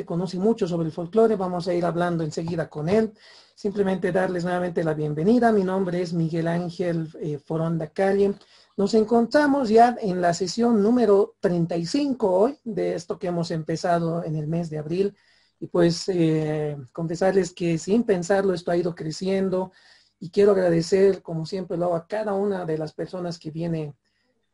conoce mucho sobre el folclore. Vamos a ir hablando enseguida con él. Simplemente darles nuevamente la bienvenida. Mi nombre es Miguel Ángel Foronda Calle. Nos encontramos ya en la sesión número 35 hoy de esto que hemos empezado en el mes de abril. Y pues confesarles que sin pensarlo esto ha ido creciendo y quiero agradecer, como siempre lo hago, a cada una de las personas que viene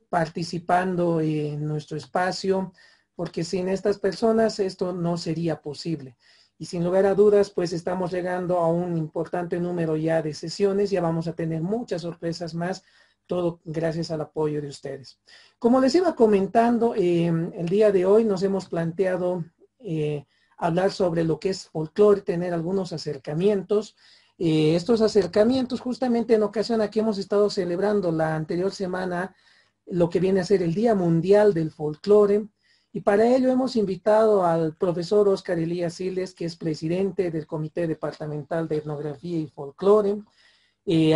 participando en nuestro espacio, porque sin estas personas esto no sería posible. Y sin lugar a dudas, pues estamos llegando a un importante número ya de sesiones, ya vamos a tener muchas sorpresas más, todo gracias al apoyo de ustedes. Como les iba comentando, el día de hoy nos hemos planteado hablar sobre lo que es folclore, tener algunos acercamientos. Estos acercamientos justamente en ocasión a que hemos estado celebrando la anterior semana lo que viene a ser el Día Mundial del Folclore, y para ello hemos invitado al profesor Óscar Elías Siles, que es presidente del Comité Departamental de Etnografía y Folclore.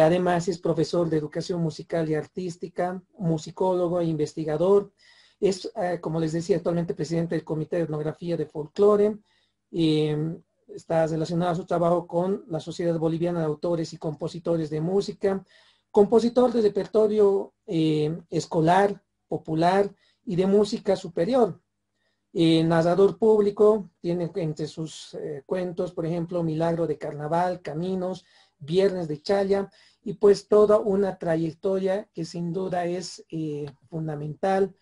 Además es profesor de Educación Musical y Artística, musicólogo e investigador. Es, como les decía, actualmente presidente del Comité de Etnografía de Folclore. Está relacionado a su trabajo con la Sociedad Boliviana de Autores y Compositores de Música, compositor de repertorio escolar, popular y de música superior. Narrador público, tiene entre sus cuentos, por ejemplo, Milagro de Carnaval, Caminos, Viernes de Chaya, y pues toda una trayectoria que sin duda es fundamental,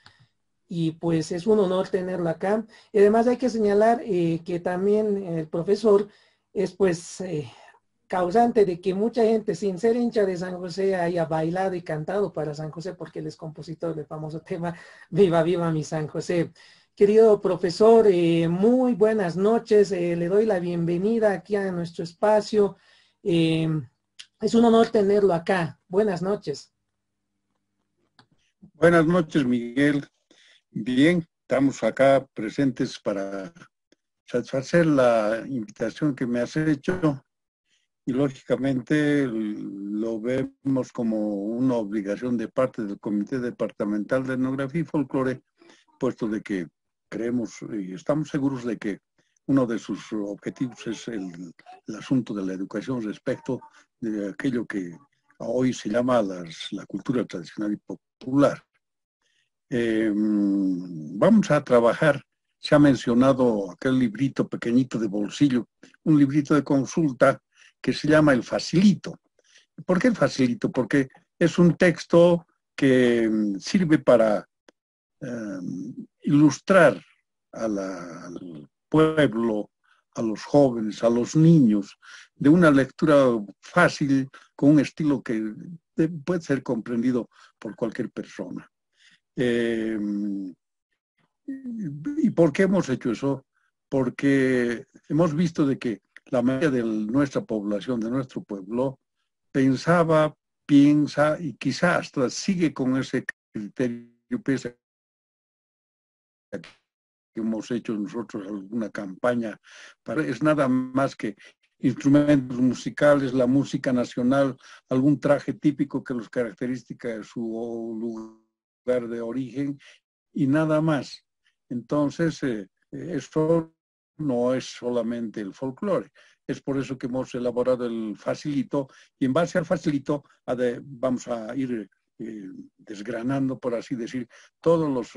y pues es un honor tenerlo acá. Y además hay que señalar que también el profesor es pues causante de que mucha gente sin ser hincha de San José haya bailado y cantado para San José, porque él es compositor del famoso tema Viva, viva mi San José. Querido profesor, muy buenas noches, le doy la bienvenida aquí a nuestro espacio. Es un honor tenerlo acá. Buenas noches. Buenas noches, Miguel. Bien, estamos acá presentes para satisfacer la invitación que me has hecho y lógicamente lo vemos como una obligación de parte del Comité Departamental de Etnografía y Folclore, puesto de que creemos y estamos seguros de que uno de sus objetivos es el asunto de la educación respecto de aquello que hoy se llama la cultura tradicional y popular. Vamos a trabajar, se ha mencionado aquel librito pequeñito de bolsillo, un librito de consulta que se llama El Facilito. ¿Por qué El Facilito? Porque es un texto que sirve para ilustrar al pueblo, a los jóvenes, a los niños, de una lectura fácil, con un estilo que puede ser comprendido por cualquier persona. ¿Y por qué hemos hecho eso? Porque hemos visto de que la mayoría de nuestra población, de nuestro pueblo, pensaba, piensa y quizás hasta sigue con ese criterio, pese a que hemos hecho nosotros alguna campaña, es nada más que instrumentos musicales, la música nacional, algún traje típico que los caracteriza de su lugar de origen y nada más. Entonces, esto no es solamente el folclore. Es por eso que hemos elaborado el Facilito y en base al Facilito vamos a ir desgranando, por así decir, todos los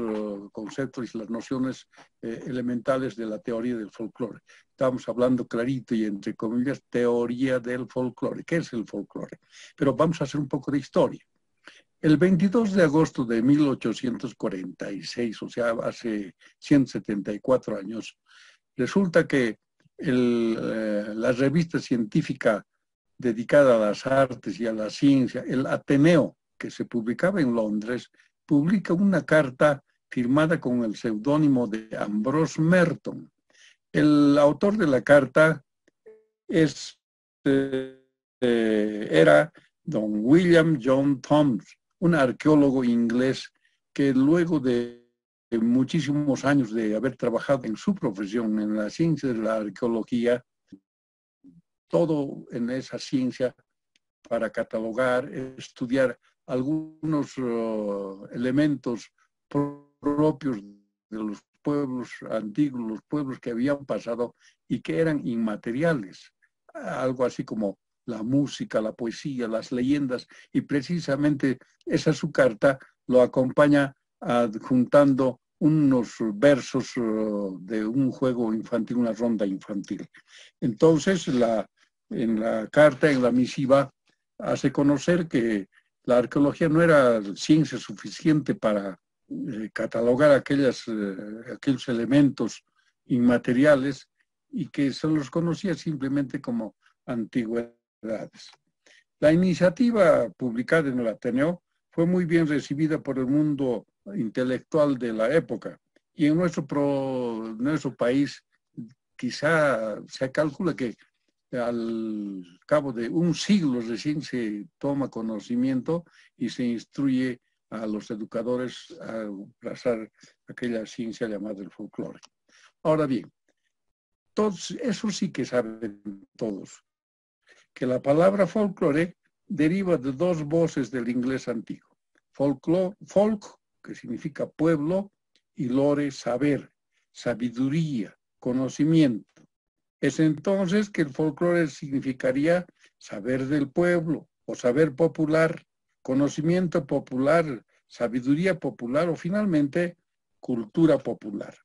conceptos y las nociones elementales de la teoría del folclore. Estamos hablando clarito y entre comillas, teoría del folclore. ¿Qué es el folclore? Pero vamos a hacer un poco de historia. El 22 de agosto de 1846, o sea, hace 174 años, resulta que la revista científica dedicada a las artes y a la ciencia, el Ateneo, que se publicaba en Londres, publica una carta firmada con el seudónimo de Ambrose Merton. El autor de la carta era don William John Thoms, un arqueólogo inglés que luego de muchísimos años de haber trabajado en su profesión, en la ciencia de la arqueología, todo en esa ciencia para catalogar, estudiar algunos elementos propios de los pueblos antiguos, los pueblos que habían pasado y que eran inmateriales. Algo así como la música, la poesía, las leyendas, y precisamente esa su carta lo acompaña adjuntando unos versos de un juego infantil, una ronda infantil. Entonces, en la carta, en la misiva, hace conocer que la arqueología no era ciencia suficiente para catalogar aquellos elementos inmateriales y que se los conocía simplemente como antigüedades. La iniciativa publicada en el Ateneo fue muy bien recibida por el mundo intelectual de la época y en nuestro país quizá se calcula que al cabo de un siglo recién se toma conocimiento y se instruye a los educadores a abrazar aquella ciencia llamada el folclore. Ahora bien, todos, eso sí que saben todos, que la palabra folclore deriva de dos voces del inglés antiguo. Folk, que significa pueblo, y lore, saber, sabiduría, conocimiento. Es entonces que el folclore significaría saber del pueblo o saber popular, conocimiento popular, sabiduría popular o finalmente cultura popular.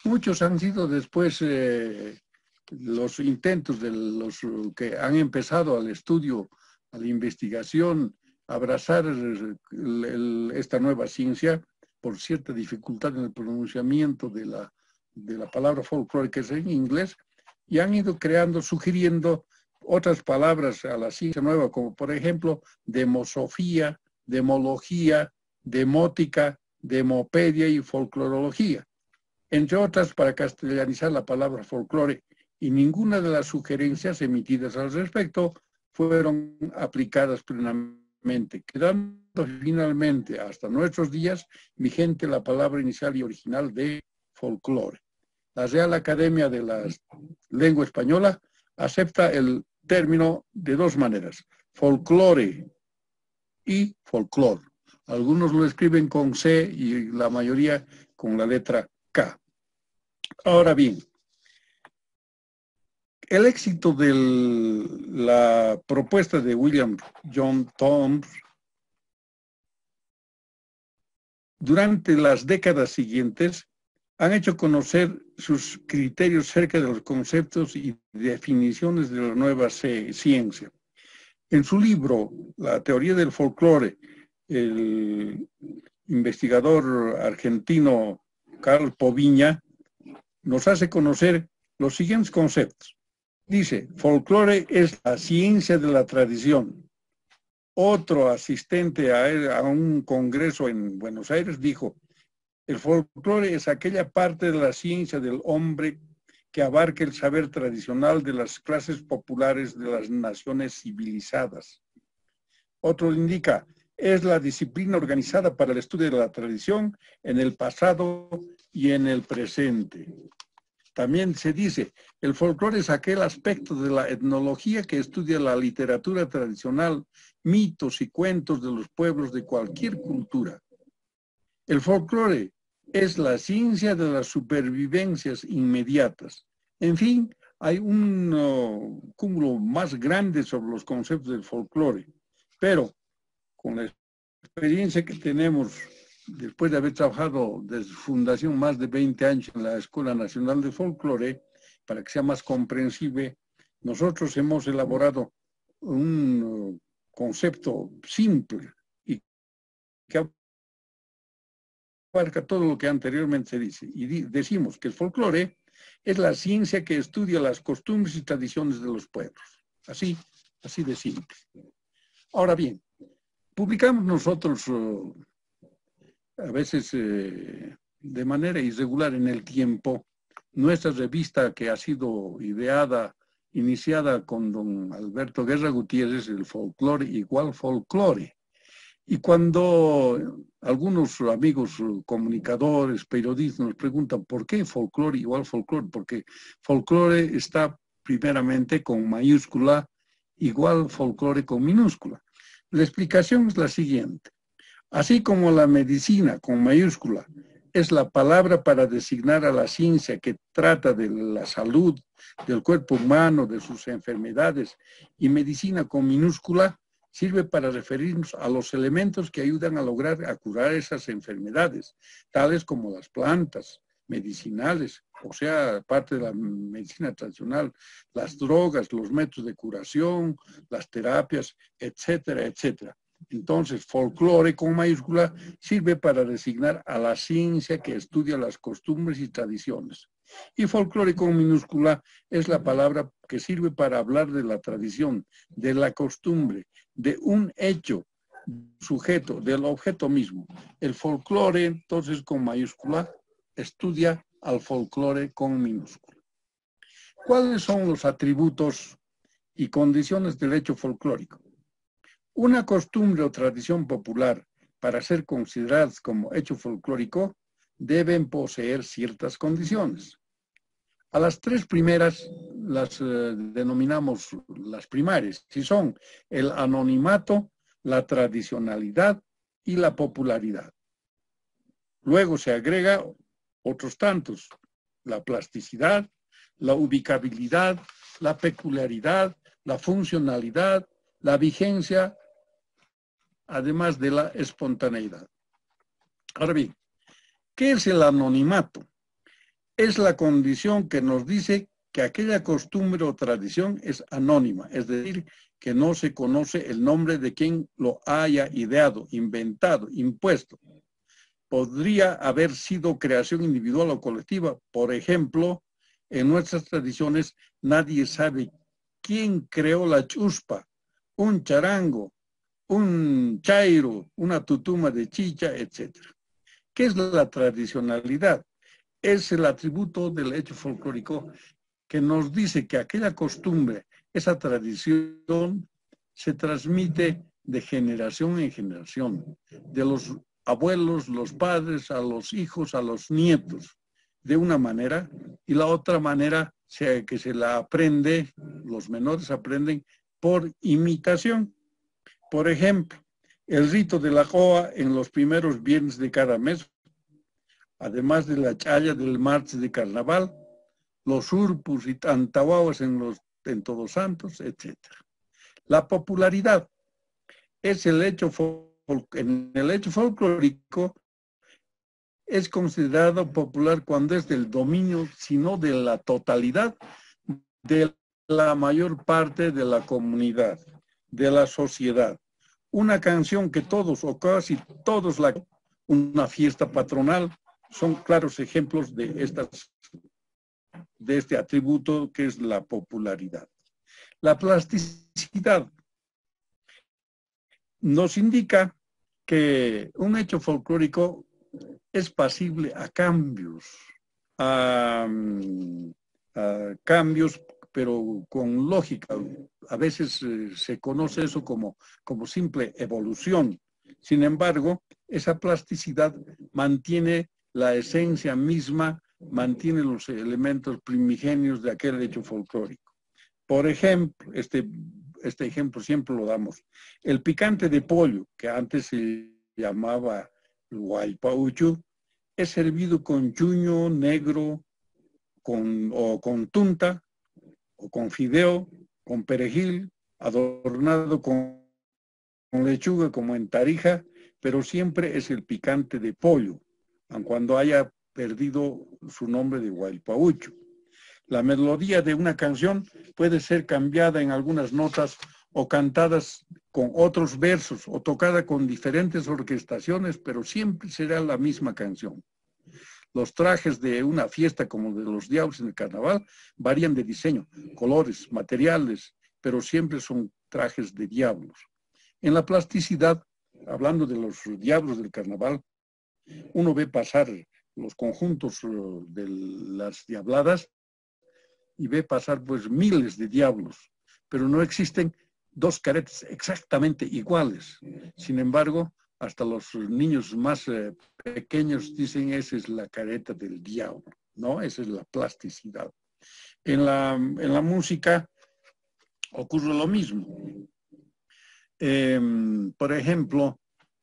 Muchos han sido después los intentos de los que han empezado al estudio, a la investigación, a abrazar esta nueva ciencia por cierta dificultad en el pronunciamiento de la palabra folclore, que es en inglés, y han ido creando, sugiriendo otras palabras a la ciencia nueva, como por ejemplo demosofía, demología, demótica, demopedia y folclorología, entre otras para castellanizar la palabra folclore, y ninguna de las sugerencias emitidas al respecto fueron aplicadas plenamente, quedando finalmente hasta nuestros días vigente la palabra inicial y original de folclore. La Real Academia de la Lengua Española acepta el término de dos maneras, folclore y folclor. Algunos lo escriben con C y la mayoría con la letra K. Ahora bien, el éxito de la propuesta de William John Thoms durante las décadas siguientes han hecho conocer sus criterios cerca de los conceptos y definiciones de la nueva ciencia. En su libro, La teoría del folclore, el investigador argentino Carl Poviña nos hace conocer los siguientes conceptos. Dice, folclore es la ciencia de la tradición. Otro asistente a un congreso en Buenos Aires dijo, el folclore es aquella parte de la ciencia del hombre que abarca el saber tradicional de las clases populares de las naciones civilizadas. Otro indica, es la disciplina organizada para el estudio de la tradición en el pasado y en el presente. También se dice, el folclore es aquel aspecto de la etnología que estudia la literatura tradicional, mitos y cuentos de los pueblos de cualquier cultura. El folclore es la ciencia de las supervivencias inmediatas. En fin, hay un cúmulo más grande sobre los conceptos del folclore, pero con la experiencia que tenemos después de haber trabajado desde su fundación más de 20 años en la Escuela Nacional de Folclore, para que sea más comprensible, nosotros hemos elaborado un concepto simple y que abarca todo lo que anteriormente se dice. Y decimos que el folclore es la ciencia que estudia las costumbres y tradiciones de los pueblos. Así de simple. Ahora bien, publicamos nosotros a veces de manera irregular en el tiempo nuestra revista que ha sido iniciada con don Alberto Guerra Gutiérrez, el folclore igual folclore. Y cuando algunos amigos comunicadores, periodistas nos preguntan ¿por qué folclore igual folclore? Porque folclore está primeramente con mayúscula, igual folclore con minúscula. La explicación es la siguiente. Así como la medicina con mayúscula es la palabra para designar a la ciencia que trata de la salud del cuerpo humano, de sus enfermedades, y medicina con minúscula sirve para referirnos a los elementos que ayudan a lograr a curar esas enfermedades, tales como las plantas medicinales, o sea, parte de la medicina tradicional, las drogas, los métodos de curación, las terapias, etcétera, etcétera. Entonces, folclore con mayúscula sirve para designar a la ciencia que estudia las costumbres y tradiciones. Y folclore con minúscula es la palabra que sirve para hablar de la tradición, de la costumbre, de un hecho, sujeto, del objeto mismo. El folclore, entonces, con mayúscula, estudia al folclore con minúscula. ¿Cuáles son los atributos y condiciones del hecho folclórico? Una costumbre o tradición popular, para ser consideradas como hecho folclórico, deben poseer ciertas condiciones. A las tres primeras las denominamos las primarias, y son el anonimato, la tradicionalidad y la popularidad. Luego se agrega otros tantos, la plasticidad, la ubicabilidad, la peculiaridad, la funcionalidad, la vigencia, además de la espontaneidad. Ahora bien, ¿qué es el anonimato? Es la condición que nos dice que aquella costumbre o tradición es anónima, es decir, que no se conoce el nombre de quien lo haya ideado, inventado, impuesto. Podría haber sido creación individual o colectiva. Por ejemplo, en nuestras tradiciones nadie sabe quién creó la chuspa, un charango, un chairo, una tutuma de chicha, etc. ¿Qué es la tradicionalidad? Es el atributo del hecho folclórico que nos dice que aquella costumbre, esa tradición, se transmite de generación en generación, de los abuelos, los padres, a los hijos, a los nietos, de una manera, y la otra manera que se la aprende, los menores aprenden por imitación. Por ejemplo, el rito de la Joa en los primeros viernes de cada mes, además de la chaya del martes de carnaval, los urpus y tantahuahuas en Todos Santos, etc. La popularidad es el hecho en el hecho folclórico es considerado popular cuando es del dominio, sino de la totalidad de la mayor parte de la comunidad, de la sociedad. Una canción que todos o casi todos una fiesta patronal, son claros ejemplos de este atributo que es la popularidad. La plasticidad nos indica que un hecho folclórico es pasible a cambios, a cambios, pero con lógica. A veces se conoce eso como simple evolución. Sin embargo, esa plasticidad mantiene la esencia misma, mantiene los elementos primigenios de aquel hecho folclórico. Por ejemplo, este ejemplo siempre lo damos. El picante de pollo, que antes se llamaba huaypauchu, es servido con chuño negro, o con tunta, o con fideo, con perejil, adornado con lechuga como en Tarija, pero siempre es el picante de pollo, aun cuando haya perdido su nombre de huaypauchu. La melodía de una canción puede ser cambiada en algunas notas o cantadas con otros versos o tocada con diferentes orquestaciones, pero siempre será la misma canción. Los trajes de una fiesta como de los diablos en el carnaval varían de diseño, colores, materiales, pero siempre son trajes de diablos. En la plasticidad, hablando de los diablos del carnaval, uno ve pasar los conjuntos de las diabladas y ve pasar pues miles de diablos, pero no existen dos caretas exactamente iguales. Sin embargo, hasta los niños más pequeños dicen esa es la careta del diablo, ¿no? Esa es la plasticidad. En la música ocurre lo mismo. Por ejemplo,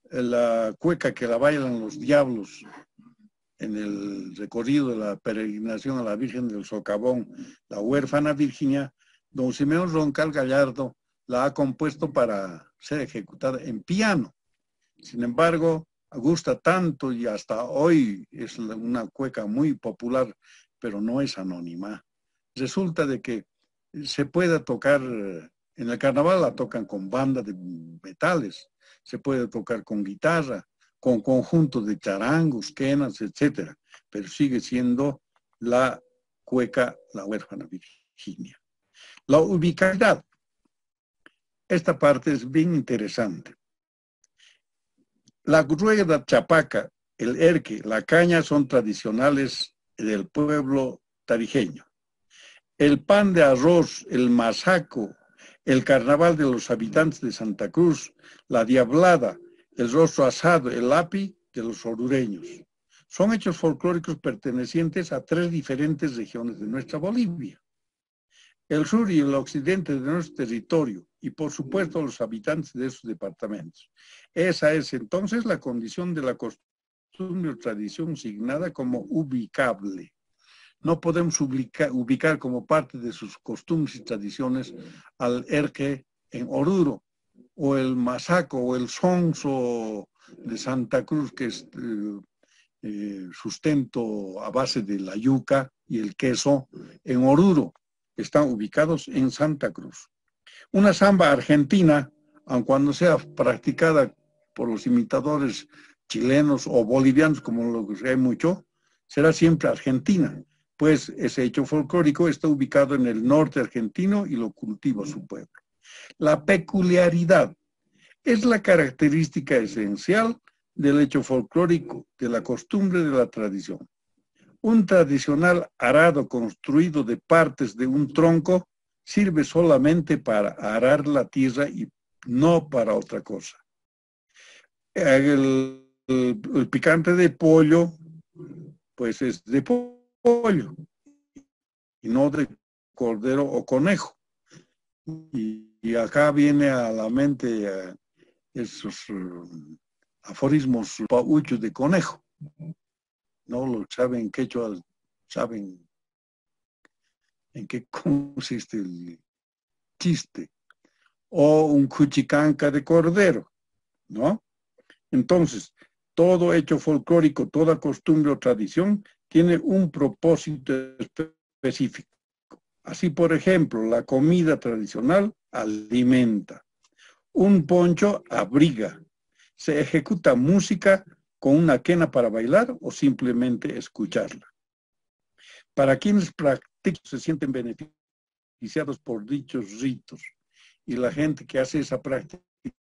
la cueca que la bailan los diablos en el recorrido de la peregrinación a la Virgen del Socavón, la huérfana Virginia, don Simeón Roncal Gallardo la ha compuesto para ser ejecutada en piano. Sin embargo, gusta tanto y hasta hoy es una cueca muy popular, pero no es anónima. Resulta de que se puede tocar, en el carnaval la tocan con banda de metales, se puede tocar con guitarra, con conjunto de charangos, quenas, etcétera, pero sigue siendo la cueca La Huérfana Virginia. La ubicación. Esta parte es bien interesante. La rueda chapaca, el erque, la caña son tradicionales del pueblo tarijeño. El pan de arroz, el masaco, el carnaval de los habitantes de Santa Cruz, la diablada, el rostro asado, el api de los orureños. Son hechos folclóricos pertenecientes a 3 diferentes regiones de nuestra Bolivia. El sur y el occidente de nuestro territorio y por supuesto los habitantes de esos departamentos. Esa es entonces la condición de la costumbre o tradición signada como ubicable. No podemos ubicar como parte de sus costumbres y tradiciones al erque en Oruro, o el masaco, o el sonso de Santa Cruz, que es sustento a base de la yuca y el queso en Oruro. Están ubicados en Santa Cruz. Una samba argentina, aun cuando sea practicada por los imitadores chilenos o bolivianos, como lo que hay mucho, será siempre argentina, pues ese hecho folclórico está ubicado en el norte argentino y lo cultiva su pueblo. La peculiaridad es la característica esencial del hecho folclórico, de la costumbre, de la tradición. Un tradicional arado construido de partes de un tronco sirve solamente para arar la tierra y no para otra cosa. El picante de pollo, pues es de pollo y no de cordero o conejo. Y acá viene a la mente esos aforismos pauchos de conejo. No lo saben quechua, saben en qué consiste el chiste. O un cuchicanca de cordero, ¿no? Entonces, todo hecho folclórico, toda costumbre o tradición tiene un propósito específico. Así, por ejemplo, la comida tradicional alimenta. Un poncho abriga. Se ejecuta música con una quena para bailar o simplemente escucharla. Para quienes practican se sienten beneficiados por dichos ritos y la gente que hace esa práctica de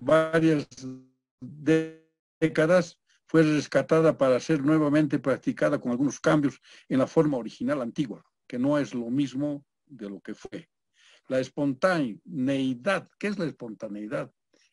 varias décadas fue rescatada para ser nuevamente practicada con algunos cambios en la forma original antigua, que no es lo mismo de lo que fue. La espontaneidad, ¿qué es la espontaneidad?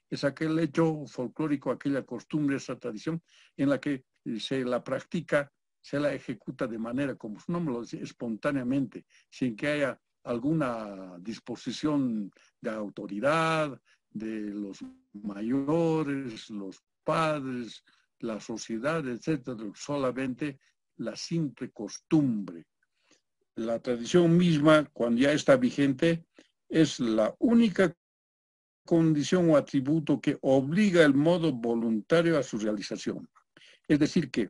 Es aquel hecho folclórico, aquella costumbre, esa tradición en la que se la practica, se la ejecuta de manera, como su nombre lo dice, espontáneamente, sin que haya alguna disposición de autoridad, de los mayores, los padres, la sociedad, etcétera, solamente la simple costumbre. La tradición misma, cuando ya está vigente, es la única condición o atributo que obliga el modo voluntario a su realización. Es decir, que,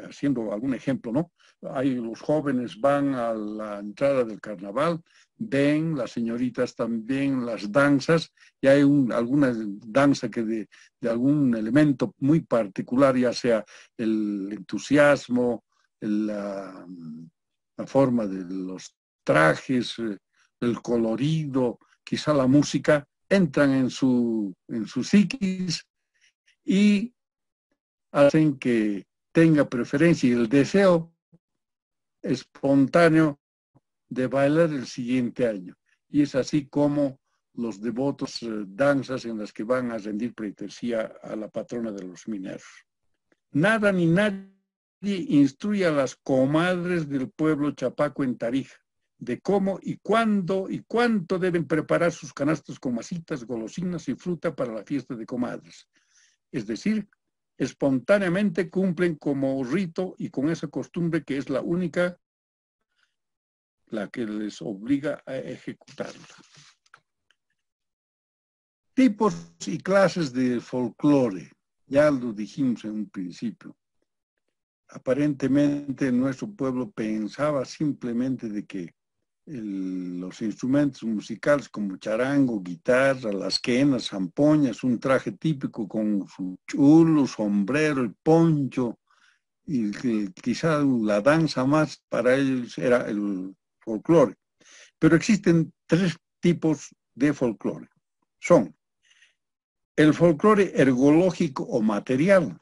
haciendo algún ejemplo, ¿no? Ahí los jóvenes van a la entrada del carnaval, ven, las señoritas también, las danzas, y hay alguna danza que de algún elemento muy particular, ya sea el entusiasmo, la forma de los trajes, el colorido, quizá la música, entran en su psiquis y hacen que tenga preferencia y el deseo espontáneo de bailar el siguiente año. Y es así como los devotos danzas en las que van a rendir pleitesía a la patrona de los mineros. Nada ni nadie instruye a las comadres del pueblo chapaco en Tarija, de cómo y cuándo y cuánto deben preparar sus canastos con masitas, golosinas y fruta para la fiesta de comadres. Es decir, espontáneamente cumplen como rito y con esa costumbre que es la única la que les obliga a ejecutarla. Tipos y clases de folclore, ya lo dijimos en un principio. Aparentemente nuestro pueblo pensaba simplemente de que los instrumentos musicales como charango, guitarra, las quenas, zampoñas, un traje típico con su chulo, sombrero, el poncho, y quizá la danza más para ellos era el folclore. Pero existen tres tipos de folclore. Son el folclore ergológico o material,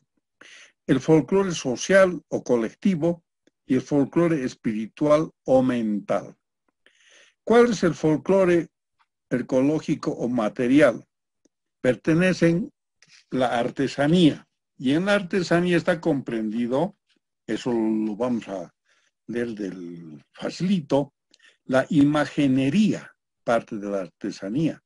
el folclore social o colectivo y el folclore espiritual o mental. ¿Cuál es el folclore ecológico o material? Pertenecen la artesanía. Y en la artesanía está comprendido, eso lo vamos a leer del facilito, la imaginería, parte de la artesanía,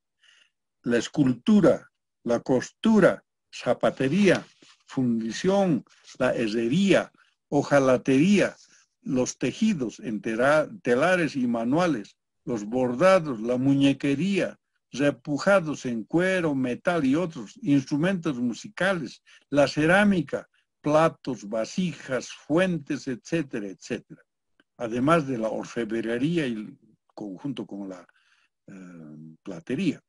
la escultura, la costura, zapatería, fundición, la herrería, hojalatería, los tejidos en telares y manuales, los bordados, la muñequería, repujados en cuero, metal y otros, instrumentos musicales, la cerámica, platos, vasijas, fuentes, etcétera, etcétera. Además de la orfebrería y conjunto con la platería.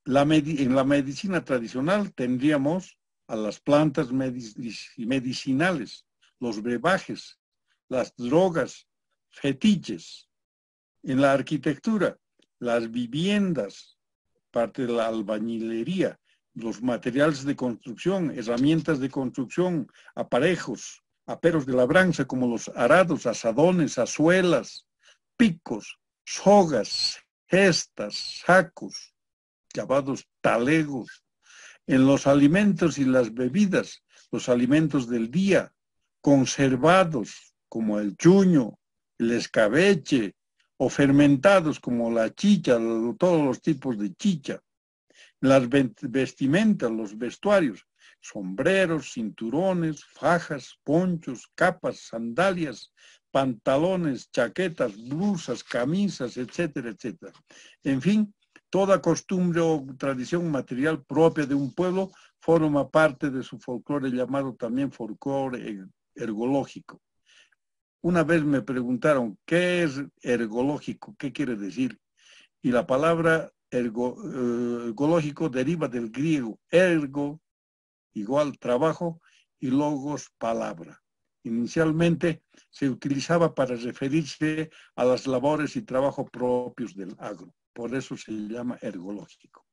En la medicina tradicional tendríamos a las plantas medicinales, los brebajes, las drogas, fetiches. En la arquitectura, las viviendas, parte de la albañilería, los materiales de construcción, herramientas de construcción, aparejos, aperos de labranza como los arados, asadones, azuelas, picos, sogas, cestas, sacos, llamados talegos. En los alimentos y las bebidas, los alimentos del día, conservados como el chuño, el escabeche, o fermentados como la chicha, todos los tipos de chicha. Las vestimentas, los vestuarios, sombreros, cinturones, fajas, ponchos, capas, sandalias, pantalones, chaquetas, blusas, camisas, etcétera, etcétera. En fin, toda costumbre o tradición material propia de un pueblo forma parte de su folclore, llamado también folclore ergológico. Una vez me preguntaron, ¿qué es ergológico? ¿Qué quiere decir? Y la palabra ergológico deriva del griego ergo, igual trabajo, y logos, palabra. Inicialmente se utilizaba para referirse a las labores y trabajo propios del agro. Por eso se llama ergológico.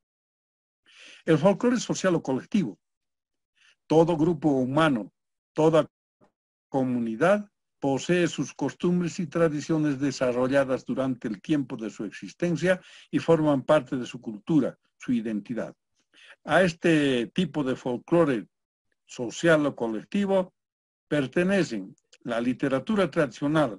El folclore social o colectivo. Todo grupo humano, toda comunidad posee sus costumbres y tradiciones desarrolladas durante el tiempo de su existencia y forman parte de su cultura, su identidad. A este tipo de folclore social o colectivo pertenecen la literatura tradicional,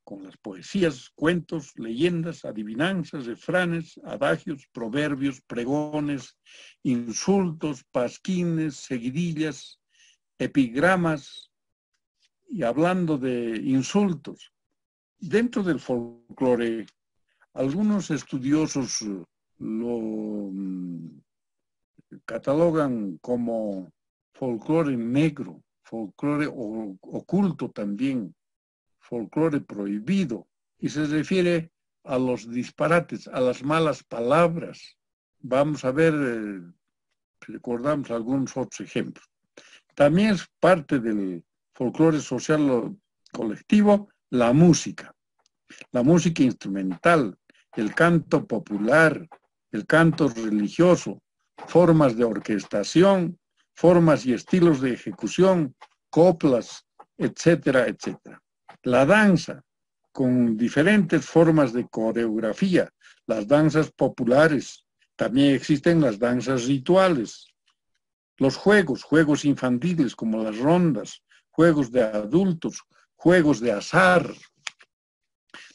con las poesías, cuentos, leyendas, adivinanzas, refranes, adagios, proverbios, pregones, insultos, pasquines, seguidillas, epigramas. Y hablando de insultos, dentro del folclore, algunos estudiosos lo catalogan como folclore negro, folclore oculto también, folclore prohibido, y se refiere a los disparates, a las malas palabras. Vamos a ver, recordamos algunos otros ejemplos. También es parte del folclore social colectivo, la música instrumental, el canto popular, el canto religioso, formas de orquestación, formas y estilos de ejecución, coplas, etcétera, etcétera. La danza, con diferentes formas de coreografía, las danzas populares, también existen las danzas rituales, los juegos infantiles como las rondas, juegos de adultos, juegos de azar,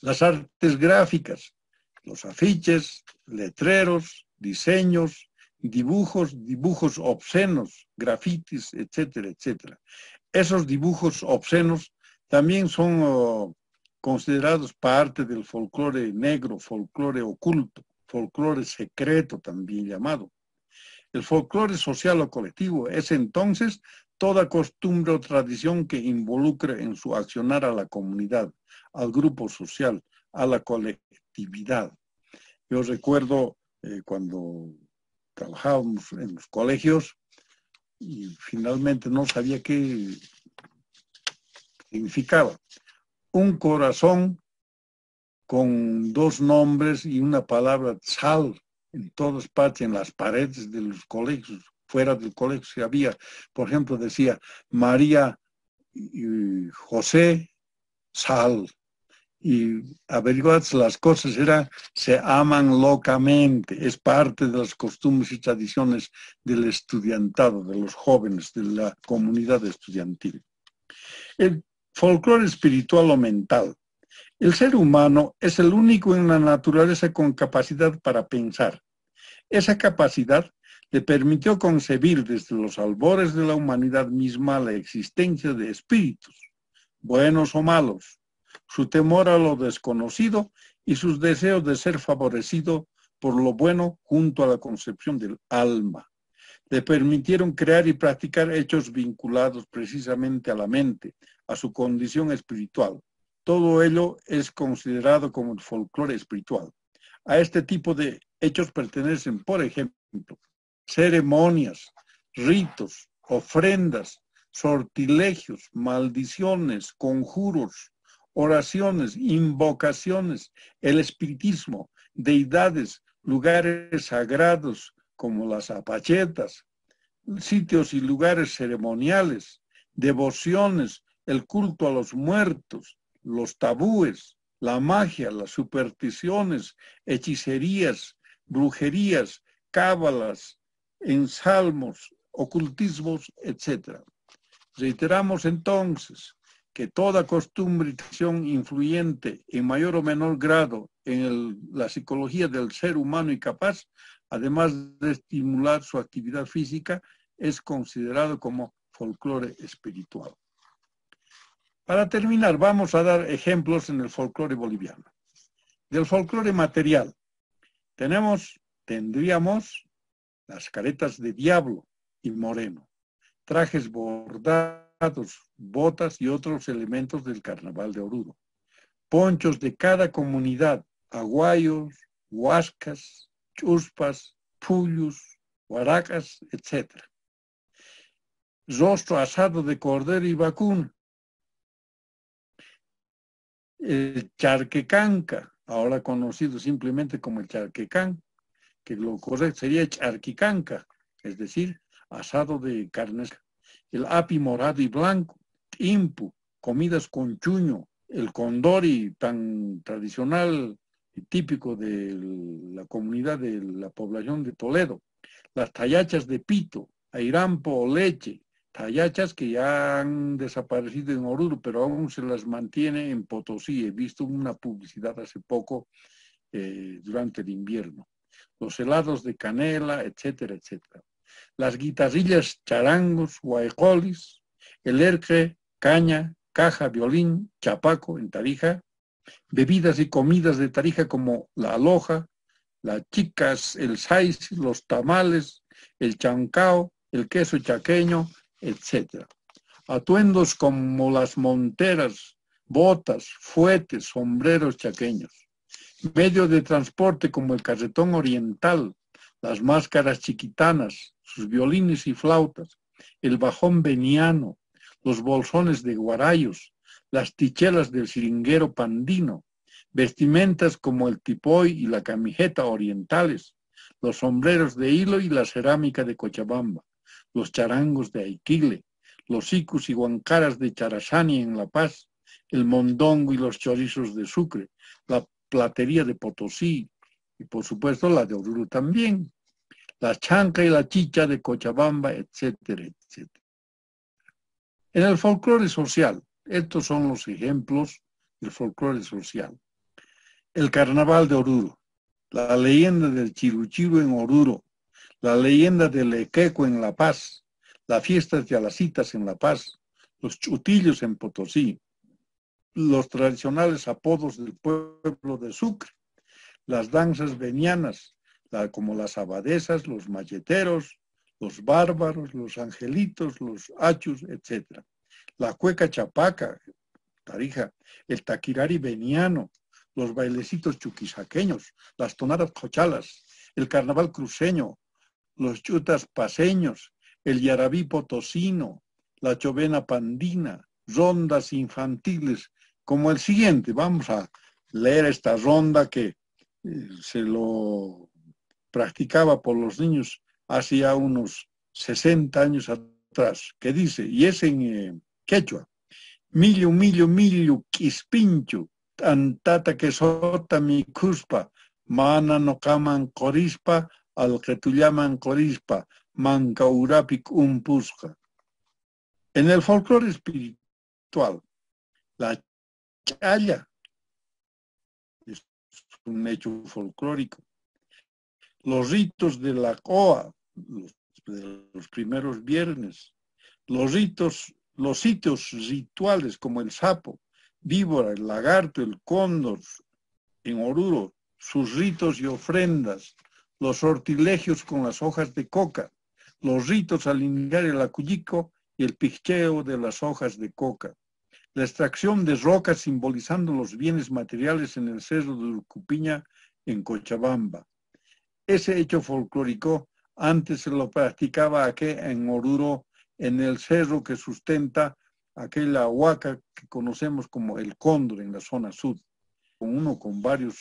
Las artes gráficas, los afiches, letreros, diseños, dibujos obscenos, grafitis, etcétera, etcétera. Esos dibujos obscenos también son considerados parte del folclore negro, folclore oculto, folclore secreto también llamado. El folclore social o colectivo es entonces toda costumbre o tradición que involucre en su accionar a la comunidad, al grupo social, a la colectividad. Yo recuerdo cuando trabajábamos en los colegios y finalmente no sabía qué significaba. Un corazón con dos nombres y una palabra sal en todas partes, en las paredes de los colegios, fuera del colegio se había, por ejemplo, decía María y José Sal. Y averiguadas las cosas se aman locamente, es parte de las costumbres y tradiciones del estudiantado, de los jóvenes, de la comunidad estudiantil. El folclore espiritual o mental. El ser humano es el único en la naturaleza con capacidad para pensar. Esa capacidad le permitió concebir desde los albores de la humanidad misma la existencia de espíritus, buenos o malos, su temor a lo desconocido y sus deseos de ser favorecido por lo bueno junto a la concepción del alma. Le permitieron crear y practicar hechos vinculados precisamente a la mente, a su condición espiritual. Todo ello es considerado como el folclore espiritual. A este tipo de hechos pertenecen, por ejemplo, ceremonias, ritos, ofrendas, sortilegios, maldiciones, conjuros, oraciones, invocaciones, el espiritismo, deidades, lugares sagrados como las apachetas, sitios y lugares ceremoniales, devociones, el culto a los muertos, los tabúes, la magia, las supersticiones, hechicerías, brujerías, cábalas, ensalmos, ocultismos, etc. Reiteramos entonces que toda costumbre y tradición influyente en mayor o menor grado en la psicología del ser humano y capaz, además de estimular su actividad física, es considerado como folclore espiritual. Para terminar, vamos a dar ejemplos en el folclore boliviano. Del folclore material, tendríamos las caretas de diablo y moreno, trajes bordados, botas y otros elementos del carnaval de Oruro, ponchos de cada comunidad, aguayos, huascas, chuspas, puyus, huaracas, etc. Rostro asado de cordero y vacuno, el charquecanca, ahora conocido simplemente como el charquecán, que lo correcto sería charquicanca, es decir, asado de carnes, el api morado y blanco, impu, comidas con chuño, el condori tan tradicional y típico de la comunidad de la población de Toledo, las tallachas de pito, airampo o leche, tallachas que ya han desaparecido en Oruro, pero aún se las mantiene en Potosí. He visto una publicidad hace poco durante el invierno. Los helados de canela, etcétera, etcétera. Las guitarrillas, charangos, guaycolis, el erque, caña, caja, violín, chapaco en Tarija, bebidas y comidas de Tarija como la aloja, las chicas, el sais, los tamales, el chancao, el queso chaqueño, etc. Atuendos como las monteras, botas, fuetes, sombreros chaqueños. Medios de transporte como el carretón oriental, las máscaras chiquitanas, sus violines y flautas, el bajón veniano, los bolsones de guarayos, las tichelas del siringuero pandino, vestimentas como el tipoy y la camiseta orientales, los sombreros de hilo y la cerámica de Cochabamba, los charangos de Aiquile, los icus y huancaras de Charashani en La Paz, el mondongo y los chorizos de Sucre, la platería de Potosí y por supuesto la de Oruro también, la chanca y la chicha de Cochabamba, etcétera, etcétera. En el folclore social, estos son los ejemplos del folclore social. el carnaval de Oruro, la leyenda del Chiruchiru en Oruro, la leyenda del Equeco en La Paz, las fiestas de Alacitas en La Paz, los chutillos en Potosí, los tradicionales apodos del pueblo de Sucre, las danzas venianas, como las abadesas, los macheteros, los bárbaros, los angelitos, los achus, etc. La cueca chapaca, Tarija, el taquirari veniano, los bailecitos chuquisaqueños, las tonadas cochalas, el carnaval cruceño, los chutas paseños, el yarabí potosino, la chovena pandina, rondas infantiles, como el siguiente. Vamos a leer esta ronda que se lo practicaba por los niños hace ya unos 60 años atrás, que dice, y es en quechua: millo, millo, millo, quispinchu, tantata que sota mi cuspa, mana no caman corispa, al que tú llaman corispa, manca urapic umpusca. En el folclore espiritual, la chaya es un hecho folclórico. Los ritos de la coa, los primeros viernes, los sitios rituales como el sapo, víbora, el lagarto, el cóndor, en Oruro, sus ritos y ofrendas, los sortilegios con las hojas de coca, los ritos al iniciar el acullico y el picheo de las hojas de coca, la extracción de rocas simbolizando los bienes materiales en el cerro de Urcupiña en Cochabamba. Ese hecho folclórico antes se lo practicaba aquí en Oruro, en el cerro que sustenta aquella huaca que conocemos como el Cóndor en la zona sur, con varios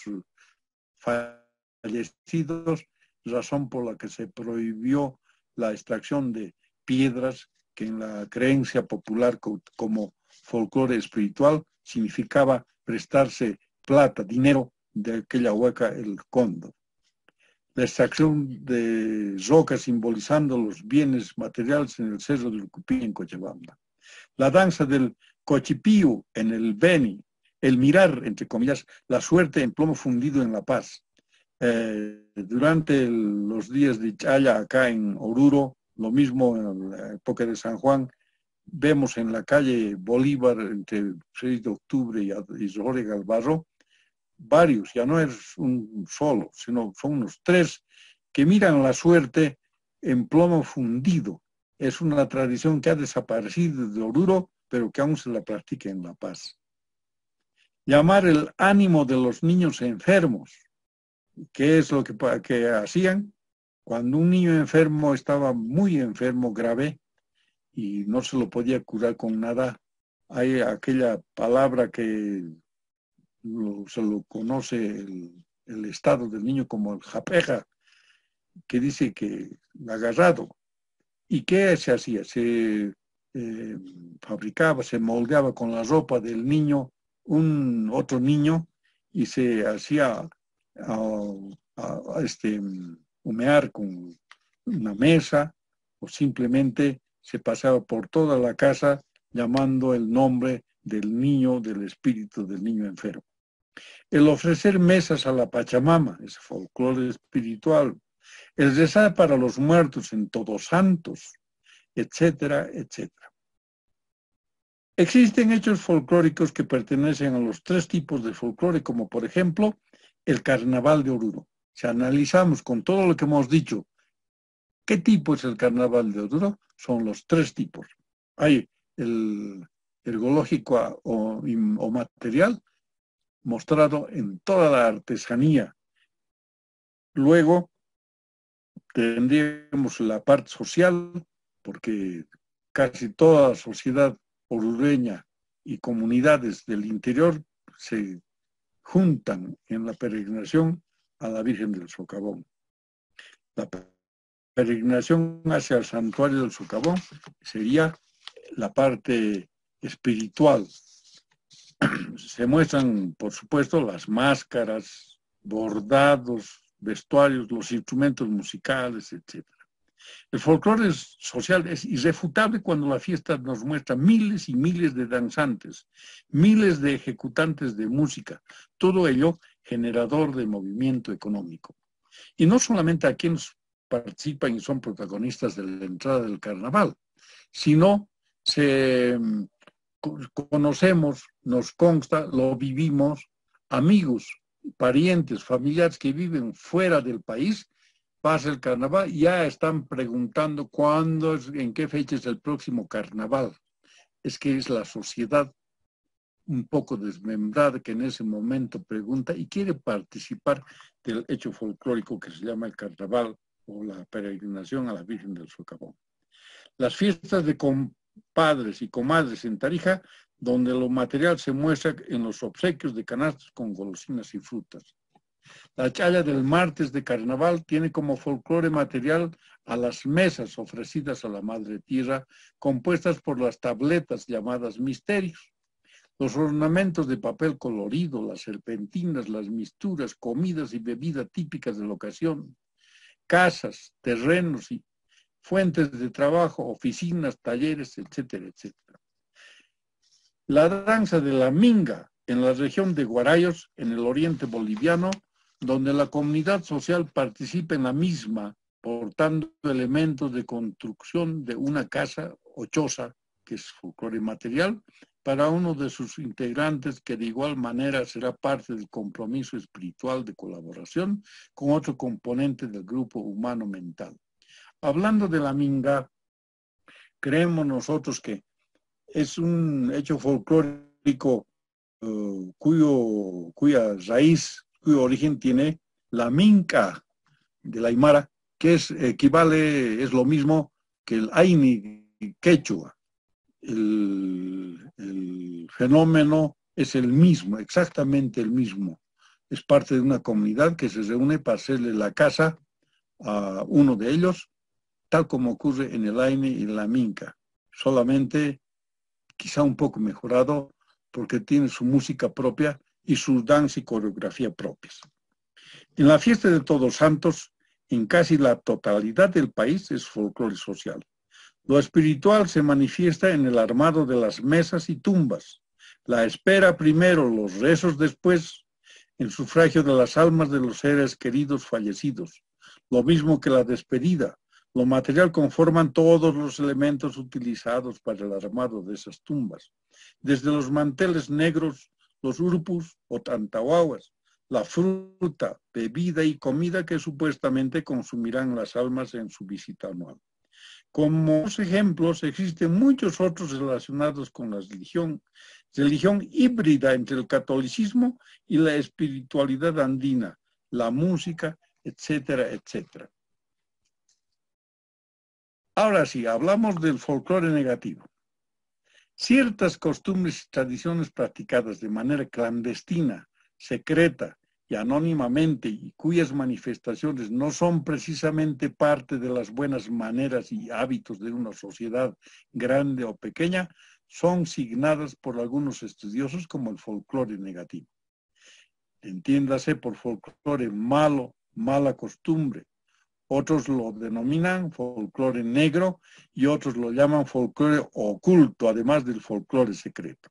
fallecidos, razón por la que se prohibió la extracción de piedras que en la creencia popular como folclore espiritual significaba prestarse plata, dinero de aquella huaca, el Cóndor. La extracción de rocas simbolizando los bienes materiales en el cerro del Urcupiña en Cochabamba. La danza del cochipío en el Beni, el mirar, entre comillas, la suerte en plomo fundido en La Paz. Durante los días de Chaya acá en Oruro, lo mismo en la época de San Juan, vemos en la calle Bolívar, entre 6 de octubre y Jorge Galvarro, varios, ya no es un solo, sino son unos 3 que miran la suerte en plomo fundido. Es una tradición que ha desaparecido de Oruro, pero que aún se la practica en La Paz. Llamar el ánimo de los niños enfermos. ¿Qué es lo que hacían? Cuando un niño enfermo estaba muy enfermo, grave, y no se lo podía curar con nada, hay aquella palabra que se lo conoce el estado del niño como el japeja, que dice que agarrado. ¿Y qué se hacía? Se fabricaba, se moldeaba con la ropa del niño otro niño y se hacía humear con una mesa, o simplemente se pasaba por toda la casa llamando el nombre del niño, del espíritu del niño enfermo. El ofrecer mesas a la Pachamama, es folclore espiritual. El rezar para los muertos en Todos Santos, etcétera, etcétera. Existen hechos folclóricos que pertenecen a los 3 tipos de folclore, como por ejemplo el carnaval de Oruro. Si analizamos con todo lo que hemos dicho, ¿qué tipo es el carnaval de Oruro? Son los 3 tipos. Hay el ergológico o material, mostrado en toda la artesanía. Luego tendríamos la parte social, porque casi toda la sociedad orureña y comunidades del interior se juntan en la peregrinación a la Virgen del Socavón. La peregrinación hacia el santuario del Socavón sería la parte espiritual. Se muestran, por supuesto, las máscaras, bordados, vestuarios, los instrumentos musicales, etc. El folclore social es irrefutable cuando la fiesta nos muestra miles y miles de danzantes, miles de ejecutantes de música, todo ello generador de movimiento económico. Y no solamente a quienes participan y son protagonistas de la entrada del carnaval, sino conocemos, nos consta, lo vivimos, amigos, parientes, familiares que viven fuera del país, pasa el carnaval, ya están preguntando cuándo, en qué fecha es el próximo carnaval. Es que es la sociedad un poco desmembrada que en ese momento pregunta y quiere participar del hecho folclórico que se llama el carnaval o la peregrinación a la Virgen del Socavón. Las fiestas de compadres y comadres en Tarija, donde lo material se muestra en los obsequios de canastas con golosinas y frutas. La chaya del martes de carnaval tiene como folclore material a las mesas ofrecidas a la Madre Tierra, compuestas por las tabletas llamadas misterios. Los ornamentos de papel colorido, las serpentinas, las misturas, comidas y bebidas típicas de la ocasión, casas, terrenos y fuentes de trabajo, oficinas, talleres, etcétera, etcétera. La danza de la minga en la región de Guarayos, en el oriente boliviano, donde la comunidad social participa en la misma, portando elementos de construcción de una casa o choza, que es folclore material, para uno de sus integrantes, que de igual manera será parte del compromiso espiritual de colaboración con otro componente del grupo humano mental. Hablando de la minga, creemos nosotros que es un hecho folclórico cuya raíz, cuyo origen tiene la minca de la Aymara, que equivale, es lo mismo que el Aini quechua. El fenómeno es el mismo, exactamente el mismo. Es parte de una comunidad que se reúne para hacerle la casa a uno de ellos, tal como ocurre en el Aini y en la minca. Solamente quizá un poco mejorado porque tiene su música propia y su danza y coreografía propias. En la fiesta de Todos Santos, en casi la totalidad del país, es folclore social. Lo espiritual se manifiesta en el armado de las mesas y tumbas, la espera primero, los rezos después, el sufragio de las almas de los seres queridos fallecidos, lo mismo que la despedida. Lo material conforman todos los elementos utilizados para el armado de esas tumbas, desde los manteles negros, los urupus o tantahuahuas, la fruta, bebida y comida que supuestamente consumirán las almas en su visita anual. Como ejemplos, existen muchos otros relacionados con la religión híbrida entre el catolicismo y la espiritualidad andina, la música, etcétera, etcétera. Ahora sí, hablamos del folclore negativo. Ciertas costumbres y tradiciones practicadas de manera clandestina, secreta y anónimamente, y cuyas manifestaciones no son precisamente parte de las buenas maneras y hábitos de una sociedad grande o pequeña, son signadas por algunos estudiosos como el folclore negativo. Entiéndase por folclore malo, mala costumbre. Otros lo denominan folclore negro y otros lo llaman folclore oculto, además del folclore secreto.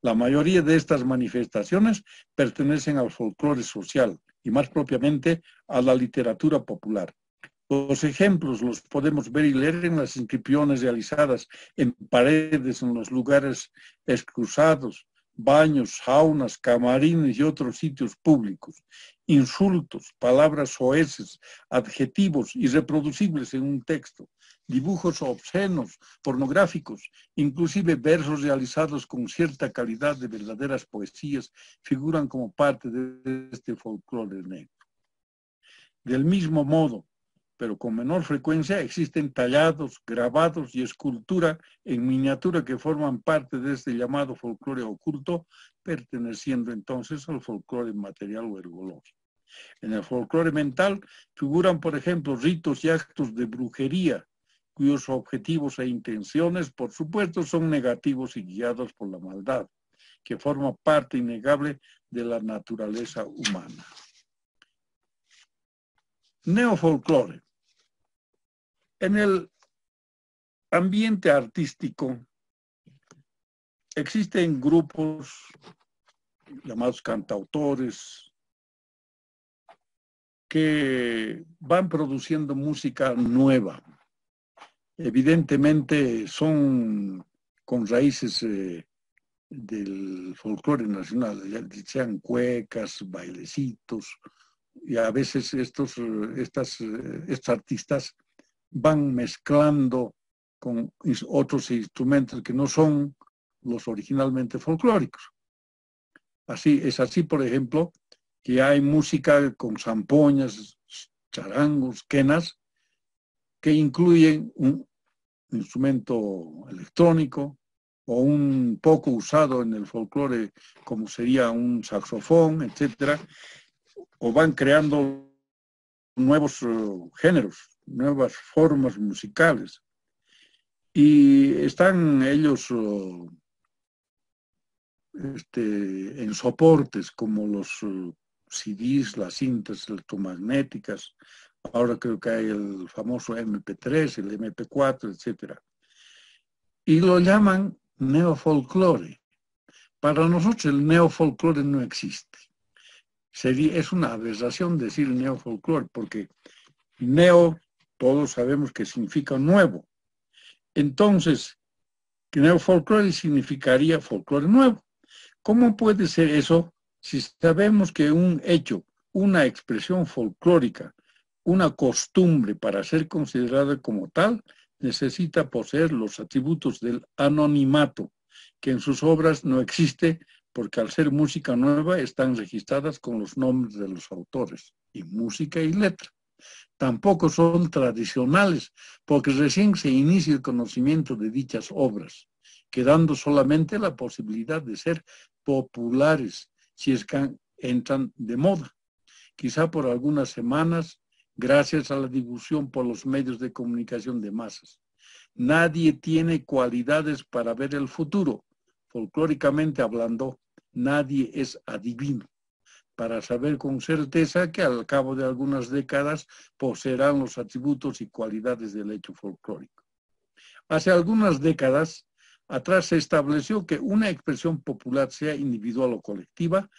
La mayoría de estas manifestaciones pertenecen al folclore social y más propiamente a la literatura popular. Los ejemplos los podemos ver y leer en las inscripciones realizadas en paredes, en los lugares excusados, baños, saunas, camarines y otros sitios públicos. Insultos, palabras soeces, adjetivos irreproducibles en un texto, dibujos obscenos, pornográficos, inclusive versos realizados con cierta calidad de verdaderas poesías, figuran como parte de este folclore negro. Del mismo modo, pero con menor frecuencia, existen tallados, grabados y escultura en miniatura que forman parte de este llamado folclore oculto, perteneciendo entonces al folclore material o ergológico. En el folclore mental figuran, por ejemplo, ritos y actos de brujería, cuyos objetivos e intenciones, por supuesto, son negativos y guiados por la maldad, que forma parte innegable de la naturaleza humana. Neofolclore. En el ambiente artístico existen grupos llamados cantautores, que van produciendo música nueva. Evidentemente son con raíces del folclore nacional, ya sean cuecas, bailecitos, y a veces estos artistas van mezclando con otros instrumentos que no son los originalmente folclóricos. Es así, por ejemplo, que hay música con zampoñas, charangos, quenas, que incluyen un instrumento electrónico o un poco usado en el folclore, como sería un saxofón, etcétera, o van creando nuevos géneros, nuevas formas musicales. Y están ellos en soportes como los CDs, las cintas electromagnéticas. Ahora creo que hay el famoso MP3, el MP4, etc. Y lo llaman neofolclore. Para nosotros el neofolclore no existe. Es una aberración decir neofolclore, porque neo, todos sabemos que significa nuevo. Entonces, neofolclore significaría folclore nuevo. ¿Cómo puede ser eso si sabemos que un hecho, una expresión folclórica, una costumbre para ser considerada como tal, necesita poseer los atributos del anonimato, que en sus obras no existe porque al ser música nueva están registradas con los nombres de los autores, y música y letra? Tampoco son tradicionales, porque recién se inicia el conocimiento de dichas obras, quedando solamente la posibilidad de ser populares si es que entran de moda, quizá por algunas semanas, gracias a la difusión por los medios de comunicación de masas. Nadie tiene cualidades para ver el futuro. Folclóricamente hablando, nadie es adivino para saber con certeza que al cabo de algunas décadas poseerán los atributos y cualidades del hecho folclórico. Hace algunas décadas atrás se estableció que una expresión popular, sea individual o colectiva,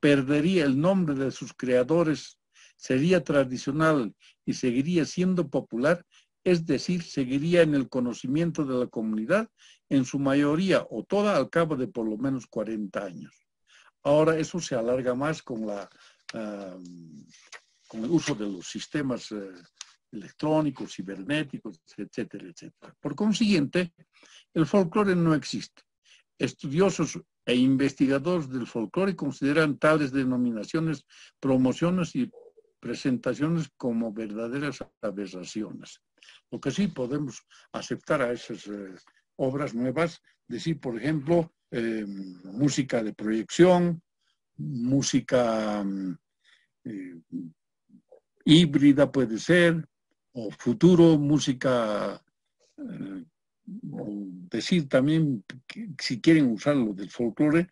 perdería el nombre de sus creadores, sería tradicional y seguiría siendo popular, es decir, seguiría en el conocimiento de la comunidad, en su mayoría o toda al cabo de por lo menos 40 años. Ahora eso se alarga más con el uso de los sistemas electrónicos, cibernéticos, etcétera, etcétera. Por consiguiente, el folclore no existe. Estudiosos e investigadores del folclore consideran tales denominaciones, promociones y presentaciones como verdaderas aberraciones. Lo que sí podemos aceptar a esas obras nuevas, decir, por ejemplo, música de proyección, música híbrida puede ser, o futuro, música, o decir también, que, si quieren usarlo del folclore,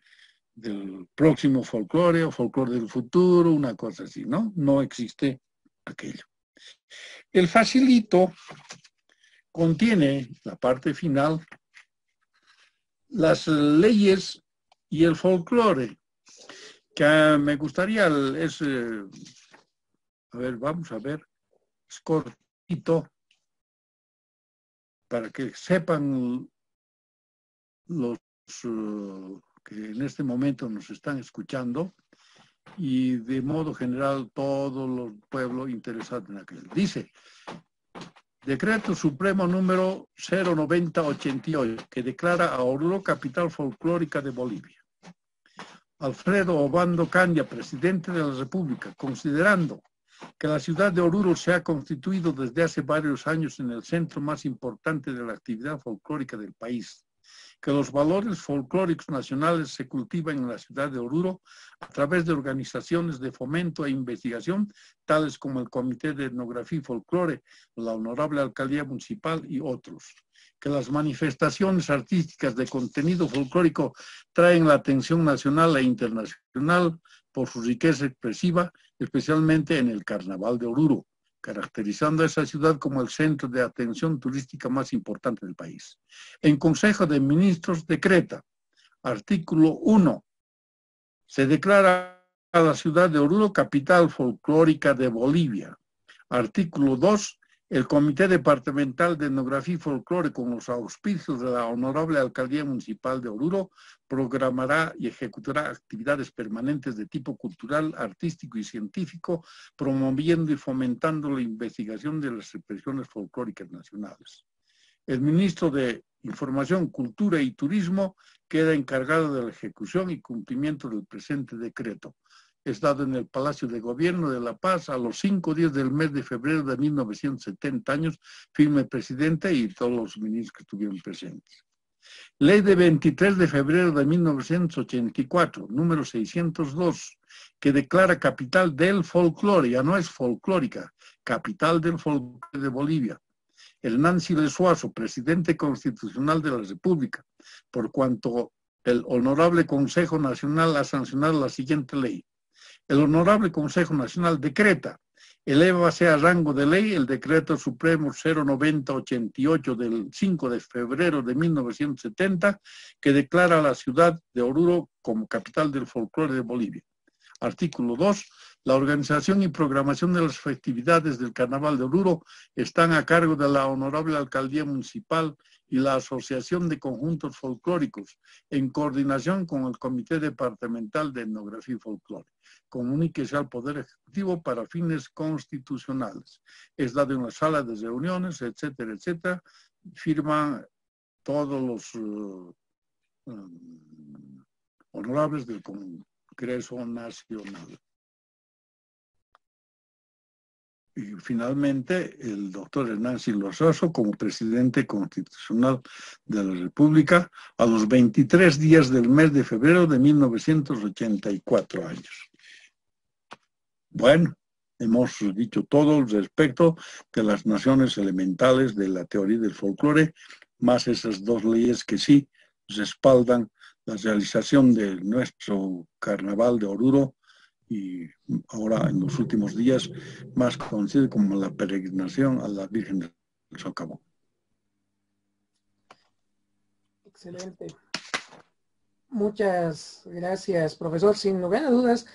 del próximo folclore o folclore del futuro, una cosa así, ¿no? No existe aquello. El facilito contiene, la parte final, las leyes y el folclore, que me gustaría, a ver, vamos a ver, es cortito, para que sepan los que en este momento nos están escuchando y de modo general todo el pueblo interesado en aquello. Dice, Decreto Supremo número 09088, que declara a Oruro capital folclórica de Bolivia. Alfredo Obando Candia, presidente de la República, considerando que la ciudad de Oruro se ha constituido desde hace varios años en el centro más importante de la actividad folclórica del país, que los valores folclóricos nacionales se cultivan en la ciudad de Oruro a través de organizaciones de fomento e investigación, tales como el Comité de Etnografía y Folclore, la Honorable Alcaldía Municipal y otros, que las manifestaciones artísticas de contenido folclórico traen la atención nacional e internacional por su riqueza expresiva, especialmente en el Carnaval de Oruro, caracterizando a esa ciudad como el centro de atención turística más importante del país. En Consejo de Ministros decreta, artículo 1, se declara a la ciudad de Oruro, capital folclórica de Bolivia. Artículo 2. El Comité Departamental de Etnografía y Folclore, con los auspicios de la Honorable Alcaldía Municipal de Oruro, programará y ejecutará actividades permanentes de tipo cultural, artístico y científico, promoviendo y fomentando la investigación de las expresiones folclóricas nacionales. El ministro de Información, Cultura y Turismo queda encargado de la ejecución y cumplimiento del presente decreto. Es dado en el Palacio de Gobierno de La Paz a los 5 días del mes de febrero de 1970 años, firme el presidente y todos los ministros que estuvieron presentes. Ley de 23 de febrero de 1984, número 602, que declara capital del folclore, ya no es folclórica, capital del folclore de Bolivia. El Nancy Lesuazo, presidente constitucional de la República, por cuanto el Honorable Consejo Nacional ha sancionado la siguiente ley. El Honorable Consejo Nacional decreta, elévase a rango de ley el Decreto Supremo 09088 del 5 de febrero de 1970, que declara a la ciudad de Oruro como capital del folclore de Bolivia. Artículo 2. La organización y programación de las festividades del Carnaval de Oruro están a cargo de la Honorable Alcaldía Municipal y la Asociación de Conjuntos Folclóricos, en coordinación con el Comité Departamental de Etnografía y Folclore. Comuníquese al Poder Ejecutivo para fines constitucionales. Es dado en la sala de reuniones, etcétera, etcétera. Firman todos los honorables del Congreso Nacional. Y finalmente, el doctor Nancy Lesuazo, como presidente constitucional de la República, a los 23 días del mes de febrero de 1984 años. Bueno, hemos dicho todo respecto de las nociones elementales de la teoría del folclore, más esas dos leyes que sí respaldan la realización de nuestro Carnaval de Oruro, y ahora en los últimos días más conocido como la peregrinación a la Virgen del Socavón. Excelente. Muchas gracias, profesor. Sin lugar a dudas,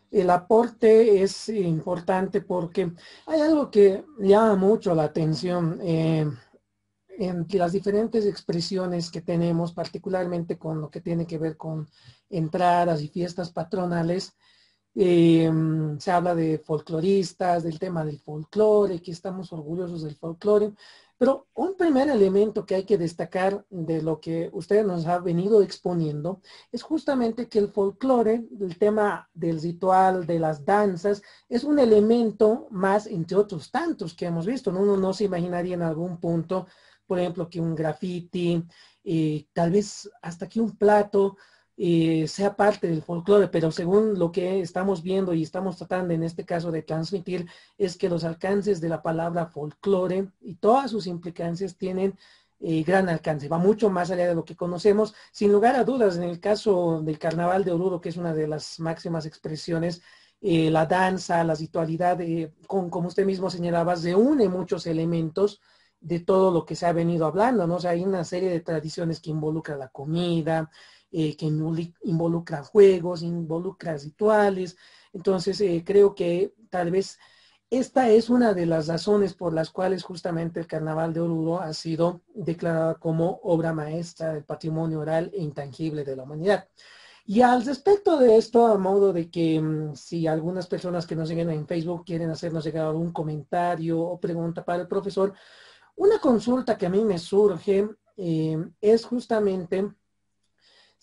el aporte es importante porque hay algo que llama mucho la atención en las diferentes expresiones que tenemos, particularmente con lo que tiene que ver con entradas y fiestas patronales. Se habla de folcloristas, del tema del folclore, que estamos orgullosos del folclore, pero un primer elemento que hay que destacar de lo que usted nos ha venido exponiendo es justamente que el folclore, el tema del ritual, de las danzas, es un elemento más entre otros tantos que hemos visto, ¿no? Uno no se imaginaría en algún punto, por ejemplo, que un graffiti, tal vez hasta que un plato, sea parte del folclore, pero según lo que estamos viendo y estamos tratando en este caso de transmitir, es que los alcances de la palabra folclore y todas sus implicancias tienen gran alcance, va mucho más allá de lo que conocemos. Sin lugar a dudas, en el caso del Carnaval de Oruro, que es una de las máximas expresiones, la danza, la ritualidad, como usted mismo señalaba, reúne muchos elementos de todo lo que se ha venido hablando, ¿no? O sea, hay una serie de tradiciones que involucra la comida, que involucra juegos, involucra rituales. Entonces, creo que tal vez esta es una de las razones por las cuales justamente el Carnaval de Oruro ha sido declarada como obra maestra del patrimonio oral e intangible de la humanidad. Y al respecto de esto, a modo de que si algunas personas que nos siguen en Facebook quieren hacernos llegar algún comentario o pregunta para el profesor, una consulta que a mí me surge es justamente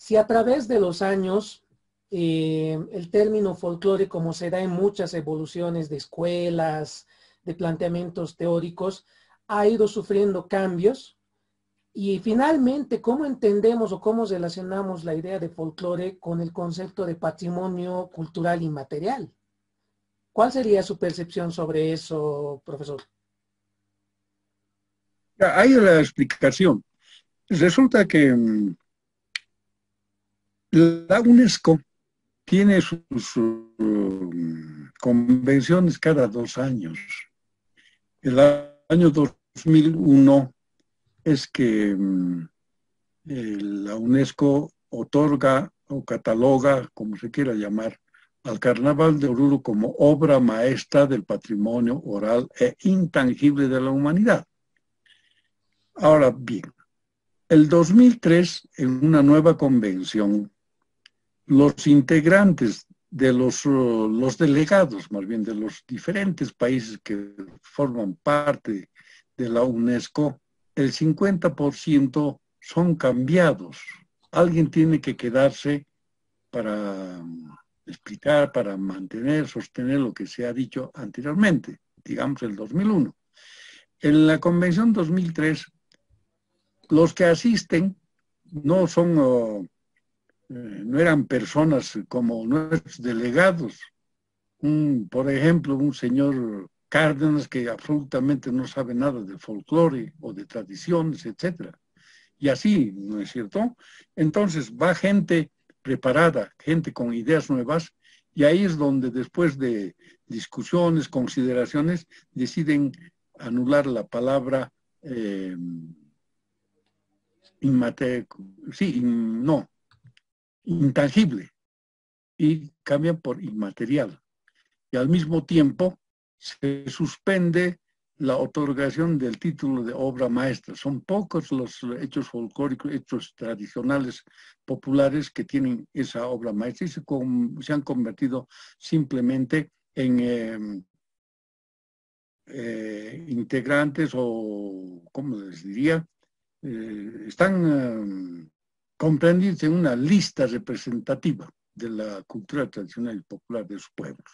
si a través de los años el término folclore, como se da en muchas evoluciones de escuelas, de planteamientos teóricos, ha ido sufriendo cambios. Y finalmente, ¿cómo entendemos o cómo relacionamos la idea de folclore con el concepto de patrimonio cultural inmaterial? ¿Cuál sería su percepción sobre eso, profesor? Hay la explicación. Resulta que la UNESCO tiene sus convenciones cada 2 años. El año 2001 es que la UNESCO otorga o cataloga, como se quiera llamar, al Carnaval de Oruro como obra maestra del patrimonio oral e intangible de la humanidad. Ahora bien, el 2003, en una nueva convención, los integrantes de los delegados, más bien de los diferentes países que forman parte de la UNESCO, el 50% son cambiados. Alguien tiene que quedarse para explicar, para mantener, sostener lo que se ha dicho anteriormente, digamos el 2001. En la Convención 2003, los que asisten no son, no eran personas como nuestros delegados. Por ejemplo, un señor Cárdenas que absolutamente no sabe nada de folclore o de tradiciones, etcétera. Y así, ¿no es cierto? Entonces va gente preparada, gente con ideas nuevas, y ahí es donde después de discusiones, consideraciones, deciden anular la palabra no, intangible, y cambian por inmaterial. Y al mismo tiempo se suspende la otorgación del título de obra maestra. Son pocos los hechos folclóricos, hechos tradicionales populares que tienen esa obra maestra y se han convertido simplemente en integrantes o, ¿cómo les diría? Están comprendidos en una lista representativa de la cultura tradicional y popular de sus pueblos.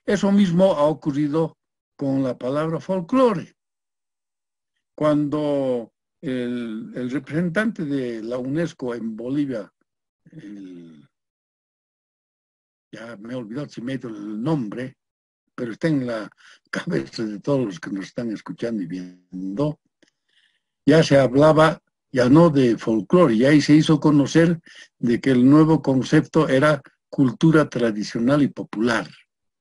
Eso mismo ha ocurrido con la palabra folclore. Cuando el representante de la UNESCO en Bolivia, ya me he olvidado si me he dado el nombre, pero está en la cabeza de todos los que nos están escuchando y viendo, ya se hablaba ya no de folclore, y ahí se hizo conocer de que el nuevo concepto era cultura tradicional y popular,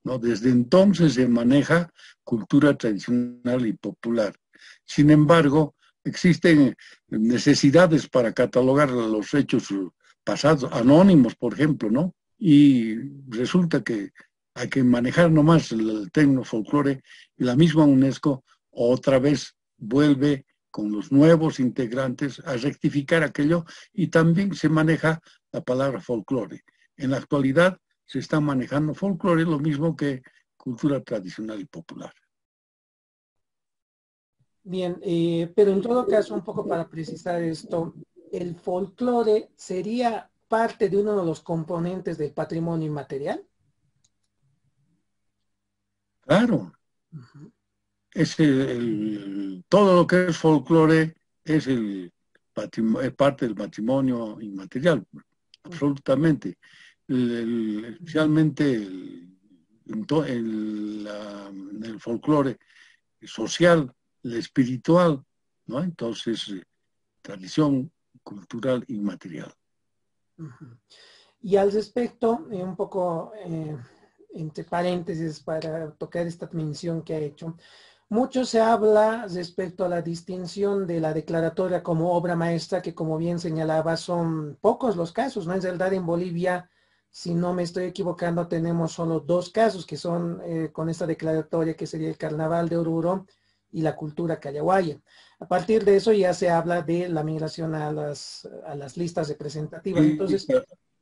¿no? Desde entonces se maneja cultura tradicional y popular. Sin embargo, existen necesidades para catalogar los hechos pasados, anónimos, por ejemplo, ¿no? Y resulta que hay que manejar nomás el término folclore, y la misma UNESCO otra vez vuelve con los nuevos integrantes a rectificar aquello, y también se maneja la palabra folclore. En la actualidad se está manejando folclore lo mismo que cultura tradicional y popular. Bien, pero en todo caso, un poco para precisar esto, ¿el folclore sería parte de uno de los componentes del patrimonio inmaterial? Claro, Ujú. todo lo que es folclore es, es parte del patrimonio inmaterial, absolutamente. Especialmente el folclore social, el espiritual, ¿no? Entonces, tradición cultural inmaterial. Ujú. Y al respecto, un poco entre paréntesis para tocar esta mención que ha hecho, mucho se habla respecto a la distinción de la declaratoria como obra maestra, que como bien señalaba, son pocos los casos, ¿no? En realidad en Bolivia, si no me estoy equivocando, tenemos solo dos casos que son con esta declaratoria, que sería el Carnaval de Oruro y la cultura callahuaya. A partir de eso ya se habla de la migración a las listas representativas. Entonces,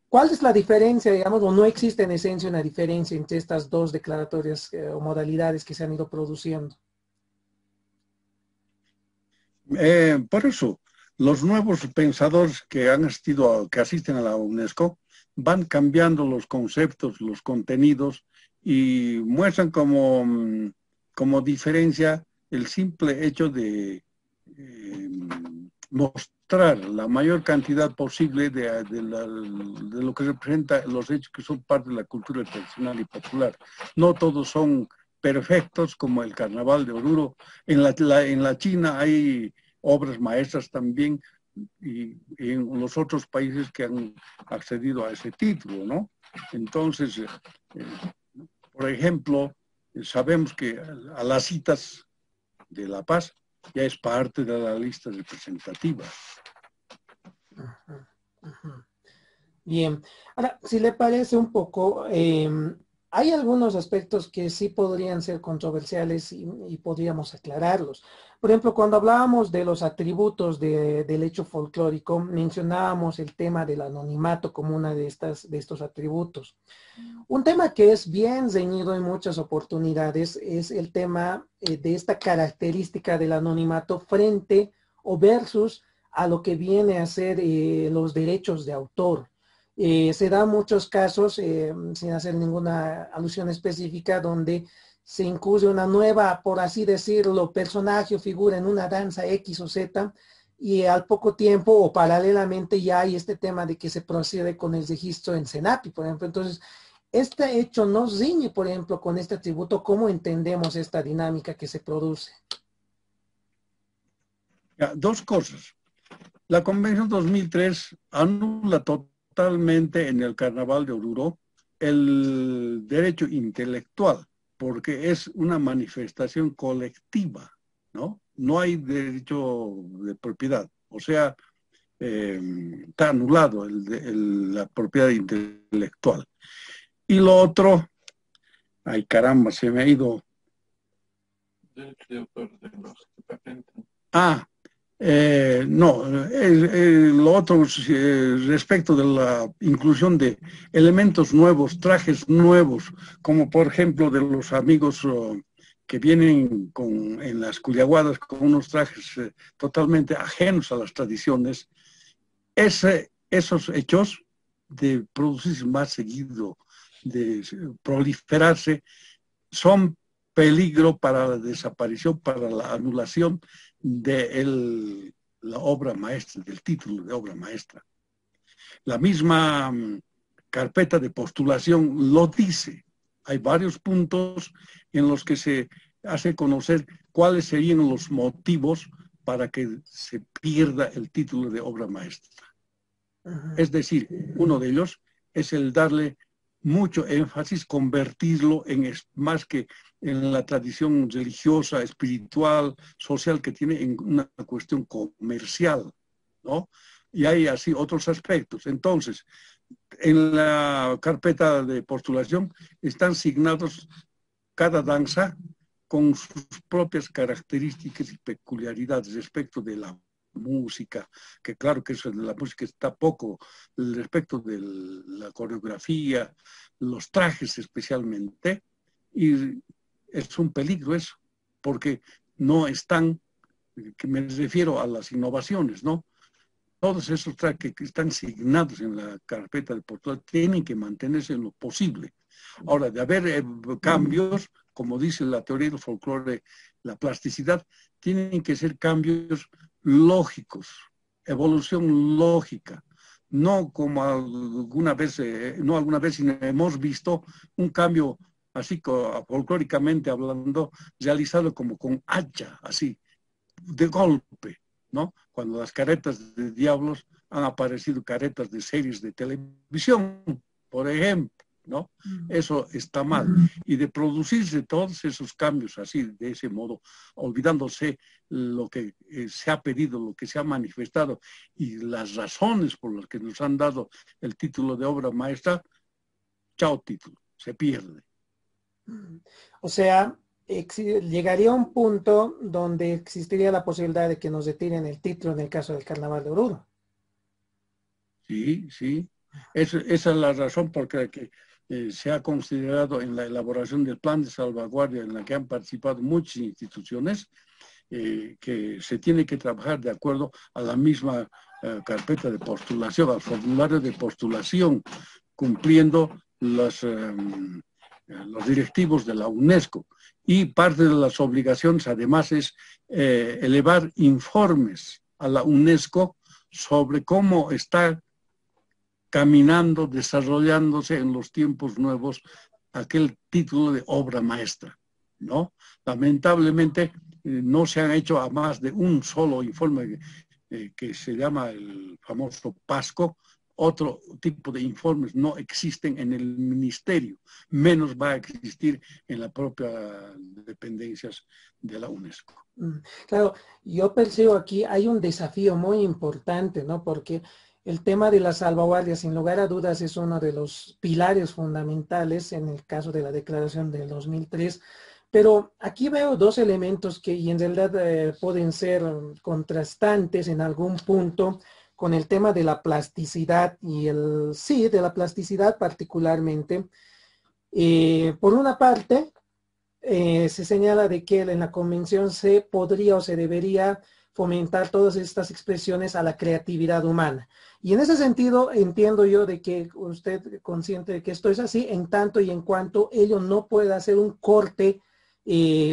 ¿cuál es la diferencia, digamos, o no existe en esencia una diferencia entre estas dos declaratorias o modalidades que se han ido produciendo? Por eso, los nuevos pensadores que han asistido, que asisten a la UNESCO, van cambiando los conceptos, los contenidos, y muestran como diferencia el simple hecho de mostrar la mayor cantidad posible de lo que representa los hechos que son parte de la cultura tradicional y popular. No todos son perfectos, como el Carnaval de Oruro. En la China hay obras maestras también, y en los otros países que han accedido a ese título, ¿no? Entonces, por ejemplo, sabemos que a las citas de La Paz ya es parte de la lista representativa. Ajá, ajá. Bien, ahora, si le parece un poco, hay algunos aspectos que sí podrían ser controversiales y podríamos aclararlos. Por ejemplo, cuando hablábamos de los atributos del hecho folclórico, mencionábamos el tema del anonimato como una de estos atributos. Un tema que es bien reñido en muchas oportunidades es el tema de esta característica del anonimato frente o versus a lo que viene a ser los derechos de autor. Se dan muchos casos, sin hacer ninguna alusión específica, donde se incluye una nueva, por así decirlo, personaje o figura en una danza X o Z, y al poco tiempo o paralelamente ya hay este tema de que se procede con el registro en CENAPI, por ejemplo. Entonces, este hecho no riñe, por ejemplo, con este atributo. ¿Cómo entendemos esta dinámica que se produce? Ya, dos cosas. La Convención 2003 anula totalmente en el Carnaval de Oruro el derecho intelectual, porque es una manifestación colectiva, ¿no? No hay derecho de propiedad. O sea, está anulado la propiedad intelectual. Y lo otro, ay caramba, se me ha ido. Derecho de autor de los que patentan. No, lo otro respecto de la inclusión de elementos nuevos, trajes nuevos, como por ejemplo de los amigos que vienen en las cuyaguadas con unos trajes totalmente ajenos a las tradiciones, esos hechos de producirse más seguido, de proliferarse, son peligro para la desaparición, para la anulación de la obra maestra, del título de obra maestra. La misma carpeta de postulación lo dice. Hay varios puntos en los que se hace conocer cuáles serían los motivos para que se pierda el título de obra maestra. Es decir, uno de ellos es el darle mucho énfasis, convertirlo en más que en la tradición religiosa, espiritual, social que tiene, en una cuestión comercial, ¿no? Y hay así otros aspectos. Entonces, en la carpeta de postulación están signados cada danza con sus propias características y peculiaridades respecto de la música, que claro que eso de la música está poco, respecto de la coreografía, los trajes especialmente, y es un peligro eso, porque no están, que me refiero a las innovaciones, ¿no? Todos esos trajes que están signados en la carpeta de postulación tienen que mantenerse en lo posible. Ahora, de haber cambios, como dice la teoría del folclore, la plasticidad, tienen que ser cambios lógicos, evolución lógica, no como alguna vez, no alguna vez, sino hemos visto un cambio así folclóricamente hablando, realizado como con hacha, así, de golpe, ¿no? Cuando las caretas de diablos han aparecido caretas de series de televisión, por ejemplo, ¿no? Eso está mal. Y de producirse todos esos cambios así, de ese modo, olvidándose lo que se ha pedido, lo que se ha manifestado y las razones por las que nos han dado el título de obra maestra, chao título, se pierde. O sea, llegaría un punto donde existiría la posibilidad de que nos retiren el título en el caso del Carnaval de Oruro. Sí, sí. Esa es la razón por la que se ha considerado en la elaboración del plan de salvaguardia en la que han participado muchas instituciones, que se tiene que trabajar de acuerdo a la misma carpeta de postulación, al formulario de postulación, cumpliendo los directivos de la UNESCO. Y parte de las obligaciones, además, es elevar informes a la UNESCO sobre cómo está caminando, desarrollándose en los tiempos nuevos aquel título de obra maestra, ¿no? Lamentablemente no se han hecho a más de un solo informe que se llama el famoso PASCO. Otro tipo de informes no existen en el ministerio, menos va a existir en las propias dependencias de la UNESCO. Claro, yo percibo aquí hay un desafío muy importante, ¿no? Porque El tema de la salvaguardia, sin lugar a dudas, es uno de los pilares fundamentales en el caso de la declaración del 2003. Pero aquí veo dos elementos que y en realidad pueden ser contrastantes en algún punto con el tema de la plasticidad y sí, de la plasticidad particularmente. Por una parte, se señala de que en la convención se podría o se debería fomentar todas estas expresiones a la creatividad humana. Y en ese sentido entiendo yo de que usted consciente de que esto es así, en tanto y en cuanto ello no pueda hacer un corte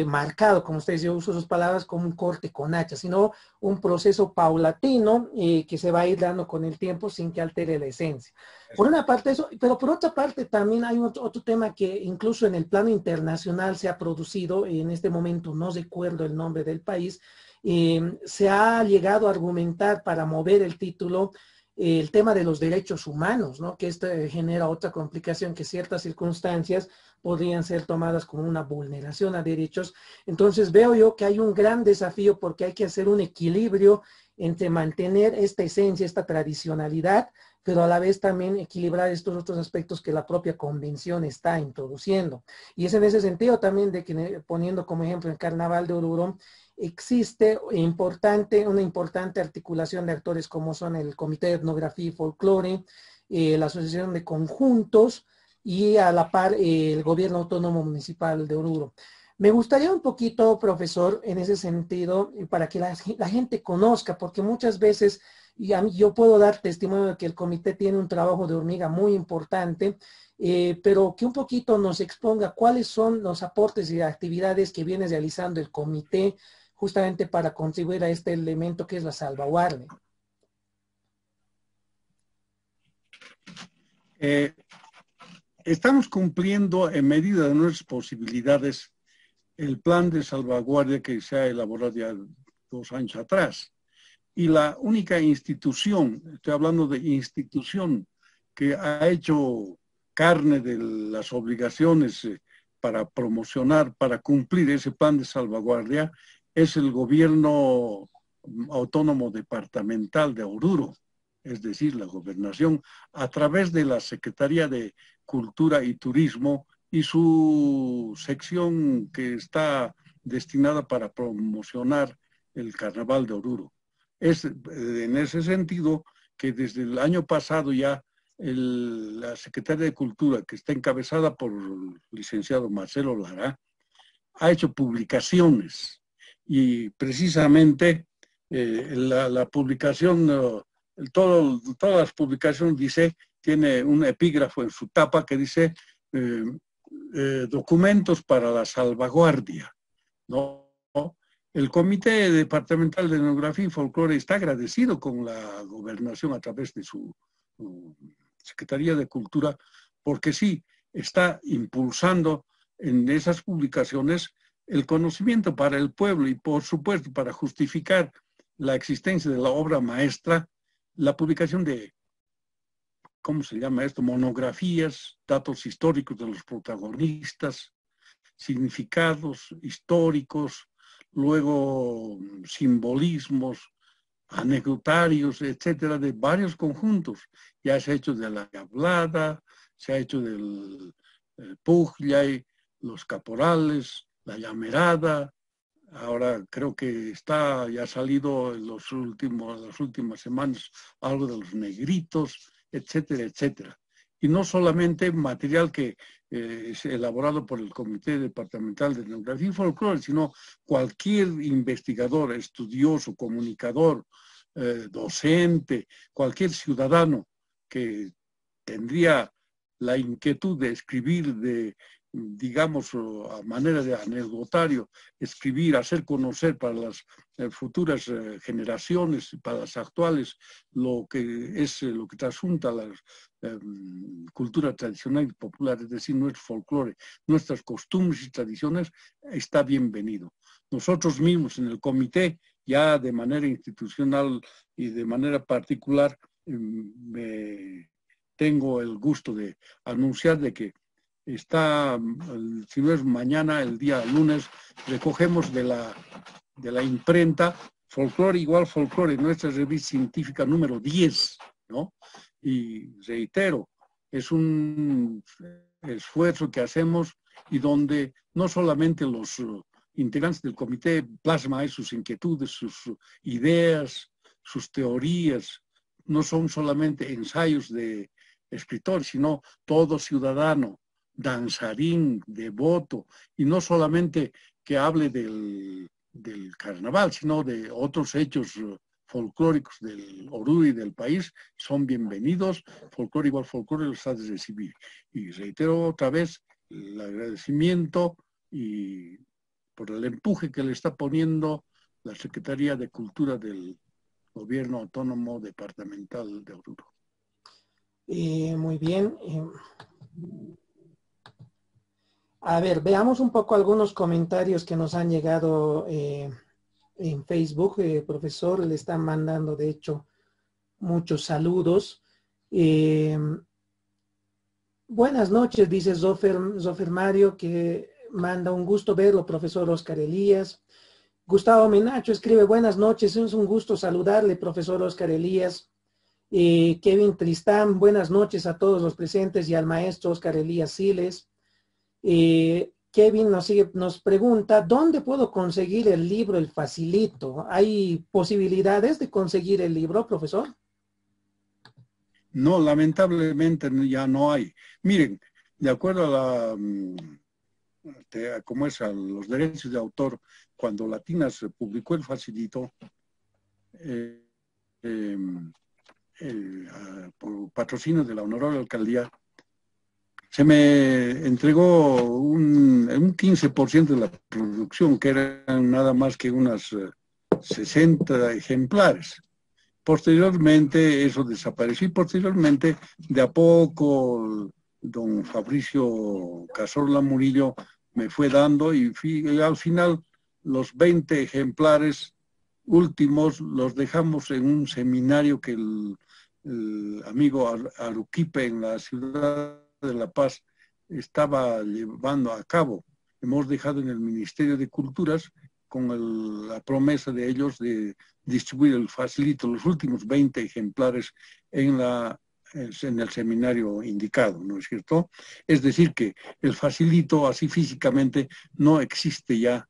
marcado, como ustedes, yo uso sus palabras como un corte con hacha, sino un proceso paulatino que se va a ir dando con el tiempo sin que altere la esencia. Por una parte eso, pero por otra parte también hay otro tema que incluso en el plano internacional se ha producido, en este momento no recuerdo el nombre del país, se ha llegado a argumentar para mover el título el tema de los derechos humanos, ¿no? Que esto genera otra complicación, que ciertas circunstancias podrían ser tomadas como una vulneración a derechos. Entonces veo yo que hay un gran desafío porque hay que hacer un equilibrio entre mantener esta esencia, esta tradicionalidad, pero a la vez también equilibrar estos otros aspectos que la propia convención está introduciendo. Y es en ese sentido también de que, poniendo como ejemplo el Carnaval de Oruro, existe una importante articulación de actores como son el Comité de Etnografía y Folclore, la Asociación de Conjuntos y a la par el Gobierno Autónomo Municipal de Oruro. Me gustaría un poquito, profesor, en ese sentido, para que la gente conozca, porque muchas veces, y a mí, yo puedo dar testimonio de que el comité tiene un trabajo de hormiga muy importante, pero que un poquito nos exponga cuáles son los aportes y actividades que viene realizando el comité justamente para contribuir a este elemento que es la salvaguardia. Estamos cumpliendo en medida de nuestras posibilidades el plan de salvaguardia que se ha elaborado ya 2 años atrás. Y la única institución, estoy hablando de institución, que ha hecho carne de las obligaciones para promocionar, para cumplir ese plan de salvaguardia, es el gobierno autónomo departamental de Oruro, es decir, la gobernación, a través de la Secretaría de Cultura y Turismo y su sección que está destinada para promocionar el Carnaval de Oruro. Es en ese sentido que desde el año pasado ya la Secretaría de Cultura, que está encabezada por el licenciado Marcelo Lara, ha hecho publicaciones y precisamente la publicación, todas las publicaciones tiene un epígrafo en su tapa que dice documentos para la salvaguardia, ¿no? El Comité Departamental de Etnografía y Folclore está agradecido con la gobernación a través de su Secretaría de Cultura, porque sí, está impulsando en esas publicaciones el conocimiento para el pueblo y, por supuesto, para justificar la existencia de la obra maestra, la publicación de, ¿cómo se llama esto? Monografías, datos históricos de los protagonistas, significados históricos, luego simbolismos, anecdotarios, etcétera, de varios conjuntos. Ya se ha hecho de la Hablada, se ha hecho del Pujllay, los Caporales, la Llamerada. Ahora creo que ya ha salido en las últimas semanas algo de los Negritos, etcétera, etcétera. Y no solamente material que es elaborado por el Comité Departamental de Etnografía y Folclore, sino cualquier investigador, estudioso, comunicador, docente, cualquier ciudadano que tendría la inquietud de escribir, digamos, a manera de anecdotario, escribir, hacer conocer para las futuras generaciones, para las actuales, lo que trasunta la cultura tradicional y popular, es decir, nuestro folclore, nuestras costumbres y tradiciones, está bienvenido. Nosotros mismos en el comité, ya de manera institucional y de manera particular, tengo el gusto de anunciar de que si no es mañana, el día lunes, recogemos de la imprenta Folclore igual Folclore, nuestra revista científica número 10, ¿no? Y reitero, es un esfuerzo que hacemos y donde no solamente los integrantes del comité plasman sus inquietudes, sus ideas, sus teorías, no son solamente ensayos de escritores, sino todo ciudadano, danzarín, devoto, y no solamente que hable del carnaval, sino de otros hechos folclóricos del Oruro y del país, son bienvenidos. Folclore igual folclore los ha de recibir. Y reitero otra vez el agradecimiento y por el empuje que le está poniendo la Secretaría de Cultura del Gobierno Autónomo Departamental de Oruro. Muy bien. A ver, veamos un poco algunos comentarios que nos han llegado en Facebook. Profesor, le están mandando, de hecho, muchos saludos. Buenas noches, dice Zofer Mario, que manda un gusto verlo, profesor Oscar Elías. Gustavo Menacho escribe, buenas noches, es un gusto saludarle, profesor Oscar Elías. Kevin Tristán, buenas noches a todos los presentes y al maestro Oscar Elías Siles. Kevin nos pregunta, ¿dónde puedo conseguir el libro El Facilito? ¿Hay posibilidades de conseguir el libro, profesor? No, lamentablemente ya no hay. Miren, de acuerdo a como es a los derechos de autor, cuando Latinas publicó El Facilito, por patrocinio de la Honorable Alcaldía, se me entregó un 15% de la producción, que eran nada más que unas 60 ejemplares. Posteriormente eso desapareció y posteriormente de a poco don Fabricio Cazorla Murillo me fue dando y al final los 20 ejemplares últimos los dejamos en un seminario que el amigo Aruquipe en la ciudad de La Paz estaba llevando a cabo. Hemos dejado en el Ministerio de Culturas con la promesa de ellos de distribuir el Facilito, los últimos 20 ejemplares en el seminario indicado, ¿no es cierto? Es decir, que el Facilito así físicamente no existe ya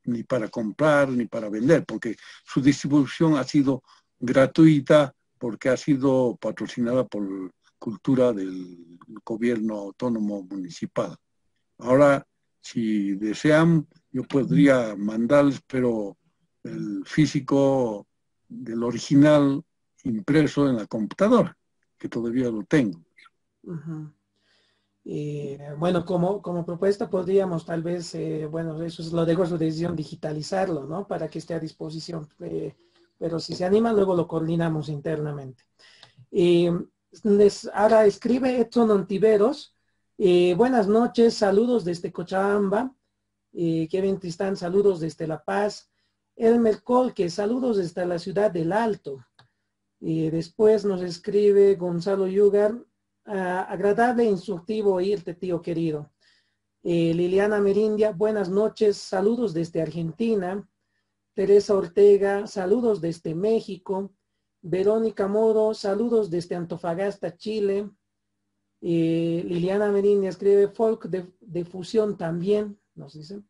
ni para comprar ni para vender, porque su distribución ha sido gratuita, porque ha sido patrocinada por Cultura del Gobierno Autónomo Municipal. Ahora, si desean, yo podría mandarles, pero el físico del original impreso en la computadora, que todavía lo tengo. Uh-huh. Bueno, como propuesta podríamos tal vez, bueno, eso es lo dejo a su decisión, digitalizarlo, ¿no? Para que esté a disposición. Pero si se anima, luego lo coordinamos internamente. Ahora escribe Edson Ontiveros. Buenas noches, saludos desde Cochabamba. Kevin Tristán, saludos desde La Paz. Elmer Colque, saludos desde la ciudad del Alto. Después nos escribe Gonzalo Yugar. Agradable e instructivo oírte, tío querido. Liliana Merindia, buenas noches, saludos desde Argentina. Teresa Ortega, saludos desde México. Verónica Moro, saludos desde Antofagasta, Chile. Liliana Merindia escribe folk de fusión también, nos dice.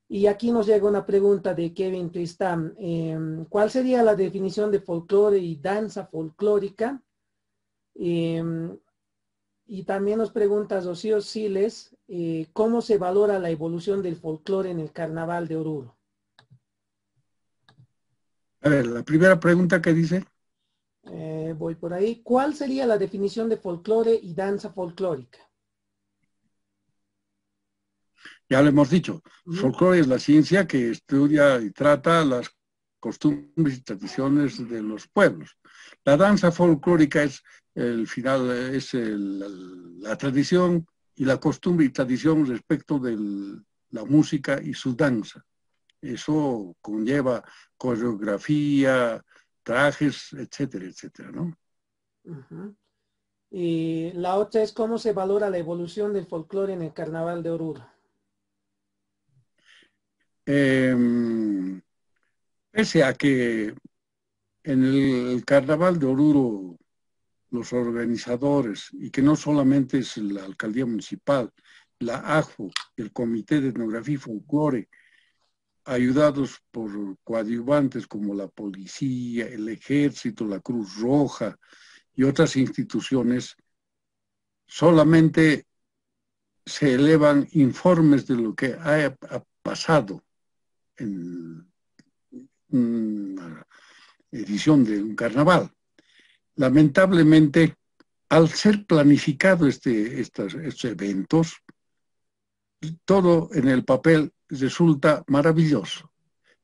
Y aquí nos llega una pregunta de Kevin Tristán. ¿Cuál sería la definición de folclore y danza folclórica? Y también nos pregunta Rocío Siles, ¿cómo se valora la evolución del folclore en el Carnaval de Oruro? A ver, la primera pregunta que dice. Voy por ahí. ¿Cuál sería la definición de folclore y danza folclórica? Ya lo hemos dicho, folclore es la ciencia que estudia y trata las costumbres y tradiciones de los pueblos. La danza folclórica es la tradición y la costumbre y tradición respecto de la música y su danza. Eso conlleva coreografía, trajes, etcétera, etcétera, ¿no? Uh-huh. Y la otra es cómo se valora la evolución del folclore en el Carnaval de Oruro. Pese a que En el Carnaval de Oruro, los organizadores, y que no solamente es la alcaldía municipal, la AJFO, el Comité de Etnografía y Folclore, ayudados por coadyuvantes como la policía, el ejército, la Cruz Roja y otras instituciones, solamente se elevan informes de lo que ha pasado en una edición de un carnaval. Lamentablemente, al ser planificado estos eventos, todo en el papel resulta maravilloso,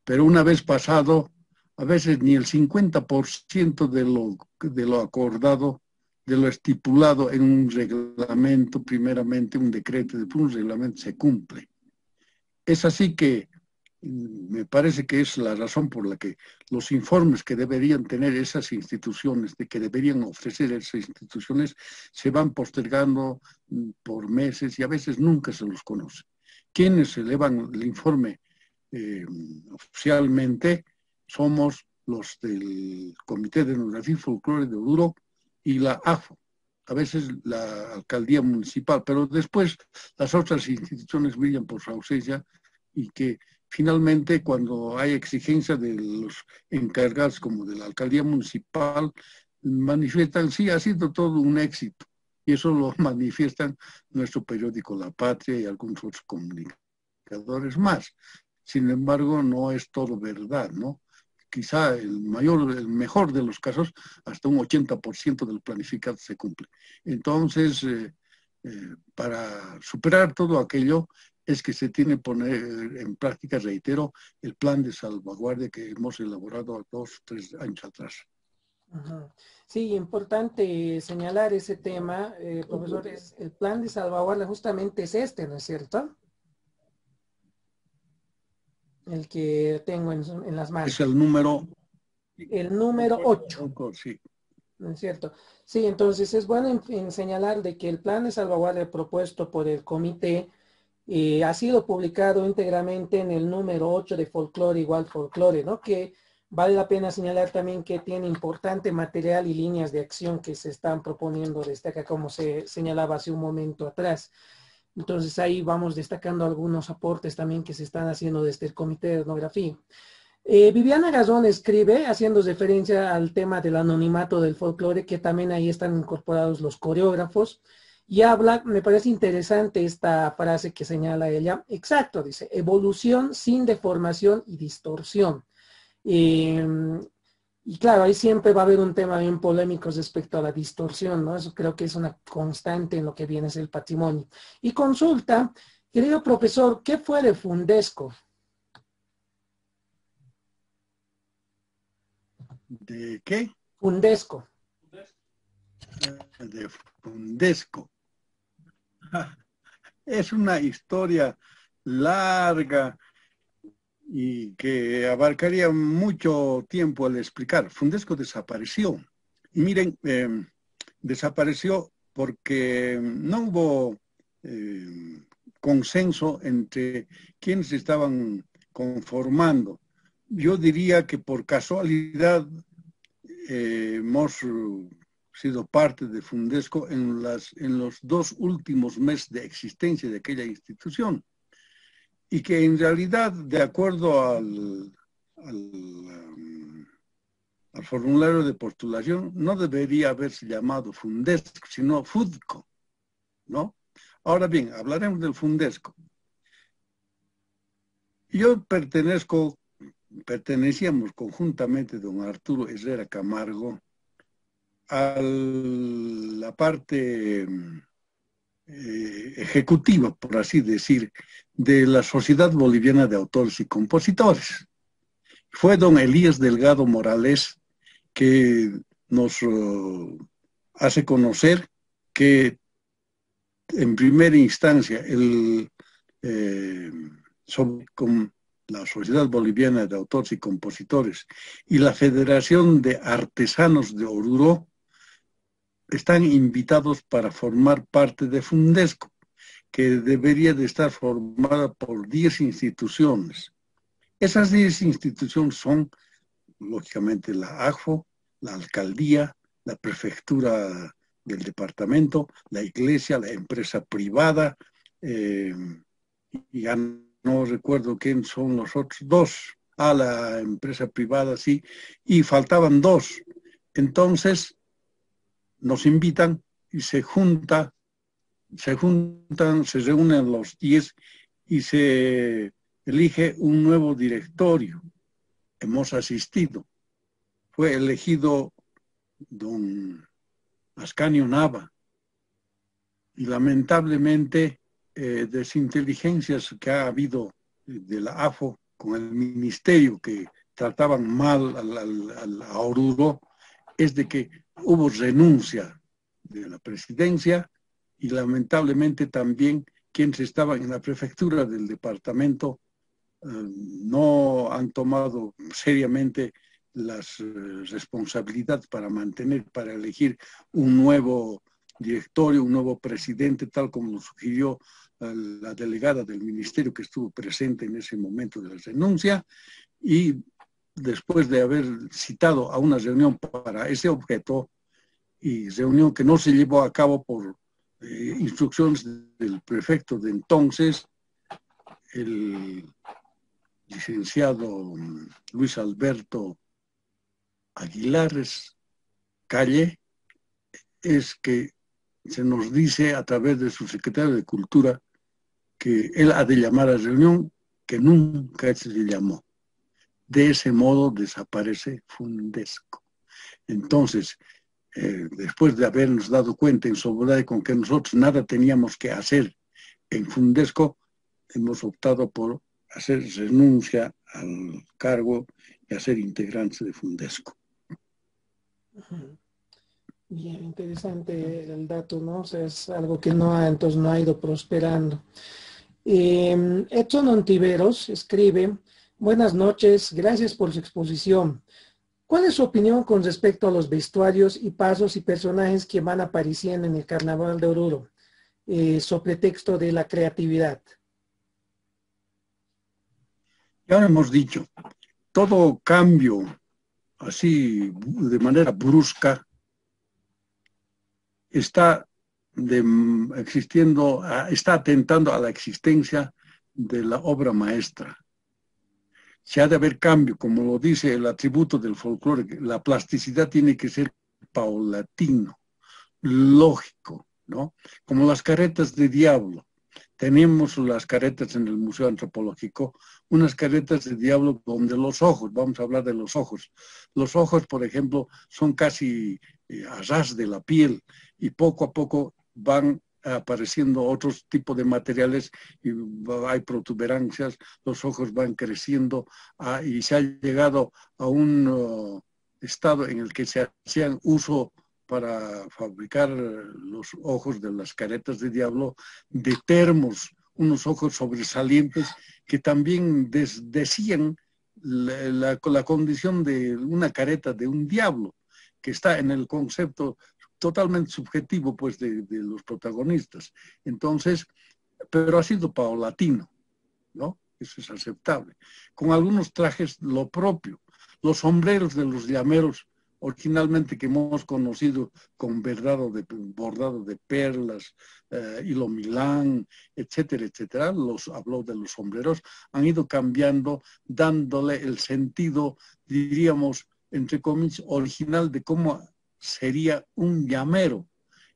pero una vez pasado, a veces ni el 50% de lo acordado, de lo estipulado en un reglamento, primeramente un decreto, después un reglamento, se cumple. Es así que me parece que es la razón por la que los informes que deberían tener esas instituciones, de que deberían ofrecer esas instituciones, se van postergando por meses y a veces nunca se los conoce. Quienes elevan el informe oficialmente somos los del Comité de Etnografía y Folclore de Oruro y la AJFO, a veces la alcaldía municipal, pero después las otras instituciones brillan por su ausencia y que finalmente cuando hay exigencia de los encargados como de la alcaldía municipal, manifiestan, sí, ha sido todo un éxito. Y eso lo manifiestan nuestro periódico La Patria y algunos otros comunicadores más. Sin embargo, no es todo verdad, ¿no? Quizá el mejor de los casos, hasta un 80% del planificado se cumple. Entonces, para superar todo aquello, es que se tiene que poner en práctica, reitero, el plan de salvaguardia que hemos elaborado 2, 3 años atrás. Ajá. Sí, importante señalar ese tema, profesor, el plan de salvaguardia justamente es este, ¿no es cierto? El que tengo en las manos. Es el número... El número 8. Sí. ¿No es cierto? Sí, entonces es bueno en señalar de que el plan de salvaguardia propuesto por el comité ha sido publicado íntegramente en el número 8 de Folclore Igual Folclore, ¿no? Que vale la pena señalar también que tiene importante material y líneas de acción que se están proponiendo desde acá, como se señalaba hace un momento atrás. Entonces ahí vamos destacando algunos aportes también que se están haciendo desde el Comité de Etnografía. Viviana Gazón escribe, haciendo referencia al tema del anonimato del folclore, que también ahí están incorporados los coreógrafos, y habla, me parece interesante esta frase que señala ella, exacto, dice, evolución sin deformación y distorsión. Y claro, ahí siempre va a haber un tema bien polémico respecto a la distorsión, ¿no? Eso creo que es una constante en lo que viene a ser el patrimonio. Y consulta, querido profesor, ¿qué fue de Fundesco? ¿De qué? Fundesco. De Fundesco. Es una historia larga y que abarcaría mucho tiempo al explicar. Fundesco desapareció. Y miren, desapareció porque no hubo consenso entre quienes estaban conformando. Yo diría que por casualidad hemos sido parte de Fundesco en los 2 últimos meses de existencia de aquella institución y que en realidad, de acuerdo al formulario de postulación, no debería haberse llamado Fundesco, sino Fudco, ¿no? Ahora bien, hablaremos del Fundesco. Yo pertenecíamos conjuntamente don Arturo Herrera Camargo a la parte ejecutiva, por así decir, de la Sociedad Boliviana de Autores y Compositores. Fue don Elías Delgado Morales que nos hace conocer que en primera instancia con la Sociedad Boliviana de Autores y Compositores y la Federación de Artesanos de Oruro están invitados para formar parte de Fundesco, que debería de estar formada por 10 instituciones. Esas 10 instituciones son lógicamente la AJFO, la alcaldía, la prefectura del departamento, la iglesia, la empresa privada, ya no recuerdo quién son los otros dos, la empresa privada, sí, y faltaban dos. Entonces nos invitan y se reúnen los 10 y se elige un nuevo directorio. Hemos asistido. Fue elegido don Ascanio Nava y lamentablemente desinteligencias que ha habido de la AFO con el ministerio que trataban mal a Oruro es de que hubo renuncia de la presidencia y lamentablemente también quienes estaban en la prefectura del departamento no han tomado seriamente las responsabilidades para elegir un nuevo directorio, un nuevo presidente, tal como lo sugirió la delegada del ministerio que estuvo presente en ese momento de la renuncia, y después de haber citado a una reunión para ese objeto, y reunión que no se llevó a cabo por instrucciones del prefecto de entonces, el licenciado Luis Alberto Aguilares Calle, es que se nos dice a través de su secretario de Cultura que él ha de llamar a reunión, que nunca se le llamó. De ese modo desaparece Fundesco. Entonces, después de habernos dado cuenta en sobriedad con que nosotros nada teníamos que hacer en Fundesco, hemos optado por hacer renuncia al cargo y a ser integrantes de Fundesco. Bien, interesante el dato, ¿no? O sea, es algo que entonces no ha ido prosperando. Edson Ontiveros escribe: buenas noches, gracias por su exposición. ¿Cuál es su opinión con respecto a los vestuarios y pasos y personajes que van apareciendo en el Carnaval de Oruro, sobre texto de la creatividad? Ya hemos dicho, todo cambio así de manera brusca está está atentando a la existencia de la obra maestra. Si ha de haber cambio, como lo dice el atributo del folclore, la plasticidad tiene que ser paulatino, lógico, ¿no? Como las caretas de diablo. Tenemos las caretas en el Museo Antropológico, unas caretas de diablo donde los ojos, vamos a hablar de los ojos, por ejemplo, son casi a ras de la piel y poco a poco van apareciendo otros tipos de materiales y hay protuberancias, los ojos van creciendo y se ha llegado a un estado en el que se hacían uso para fabricar los ojos de las caretas de diablo, de termos, unos ojos sobresalientes que también decían la condición de una careta de un diablo, que está en el concepto totalmente subjetivo pues de los protagonistas. Entonces, pero ha sido paulatino, ¿no? Eso es aceptable. Con algunos trajes lo propio. Los sombreros de los llameros originalmente que hemos conocido con bordado de perlas, hilo Milán, etcétera, etcétera, habló de los sombreros, han ido cambiando, dándole el sentido, diríamos, entre comillas, original de cómo sería un llamero.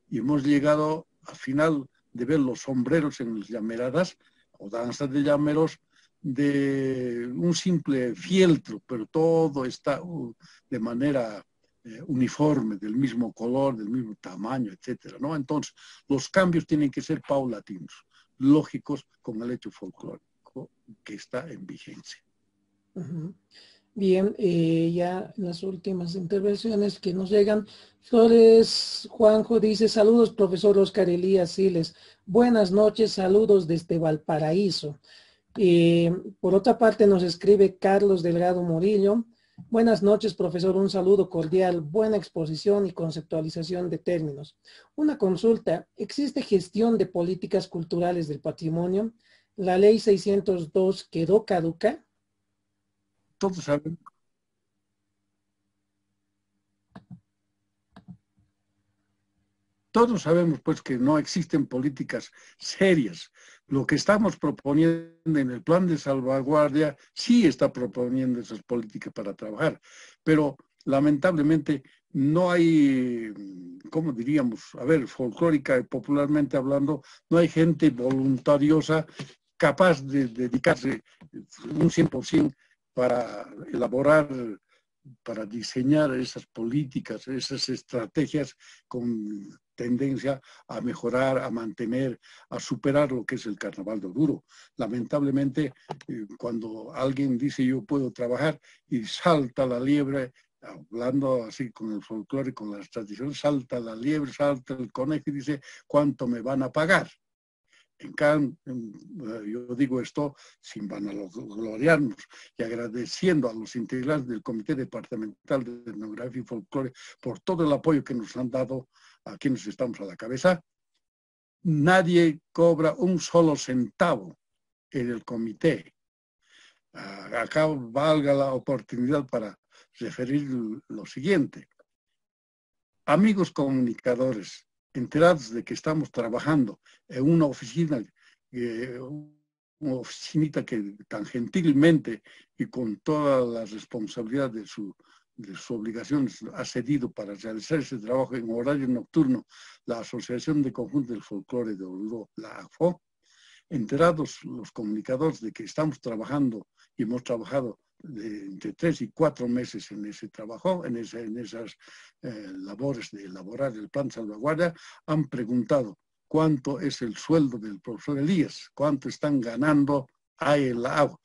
Y hemos llegado al final de ver los sombreros en las llameradas o danzas de llameros de un simple fieltro, pero todo está de manera uniforme, del mismo color, del mismo tamaño, etcétera, ¿no? Entonces, los cambios tienen que ser paulatinos, lógicos con el hecho folclórico que está en vigencia. Uh-huh. Bien, ya las últimas intervenciones que nos llegan. Flores Juanjo dice: saludos, profesor Oscar Elías Siles. Buenas noches, saludos desde Valparaíso. Por otra parte nos escribe Carlos Delgado Murillo: buenas noches, profesor, un saludo cordial, buena exposición y conceptualización de términos. Una consulta: ¿existe gestión de políticas culturales del patrimonio? ¿La ley 602 quedó caduca? Todos saben, todos sabemos pues que no existen políticas serias. Lo que estamos proponiendo en el plan de salvaguardia sí está proponiendo esas políticas para trabajar, pero lamentablemente no hay, ¿cómo diríamos? A ver, folclórica y popularmente hablando, no hay gente voluntariosa capaz de dedicarse un 100% para elaborar, para diseñar esas políticas, esas estrategias con tendencia a mejorar, a mantener, a superar lo que es el carnaval de Oruro. Lamentablemente, cuando alguien dice yo puedo trabajar y salta la liebre, hablando así con el folclore, con las tradiciones, salta la liebre, salta el conejo y dice ¿cuánto me van a pagar? En cambio, yo digo esto sin vanagloriarnos y agradeciendo a los integrantes del Comité Departamental de Etnografía y Folclore por todo el apoyo que nos han dado a quienes estamos a la cabeza. Nadie cobra un solo centavo en el comité. Acá valga la oportunidad para referir lo siguiente. Amigos comunicadores, enterados de que estamos trabajando en una oficina, una oficinita que tan gentilmente y con toda la responsabilidad de sus obligaciones ha cedido para realizar ese trabajo en horario nocturno, la Asociación de Conjuntos del Folclore de Oruro, la AFO, enterados los comunicadores de que estamos trabajando y hemos trabajado entre 3 y 4 meses en ese trabajo, en esas labores de elaborar el plan de salvaguardia, han preguntado cuánto es el sueldo del profesor Elías, cuánto están ganando a el agua.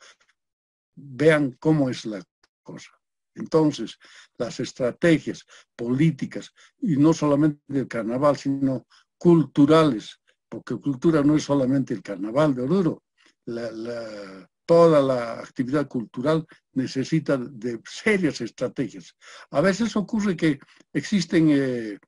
Vean cómo es la cosa. Entonces, las estrategias políticas, y no solamente del carnaval, sino culturales, porque cultura no es solamente el carnaval de Oruro, toda la actividad cultural necesita de serias estrategias. A veces ocurre que existen,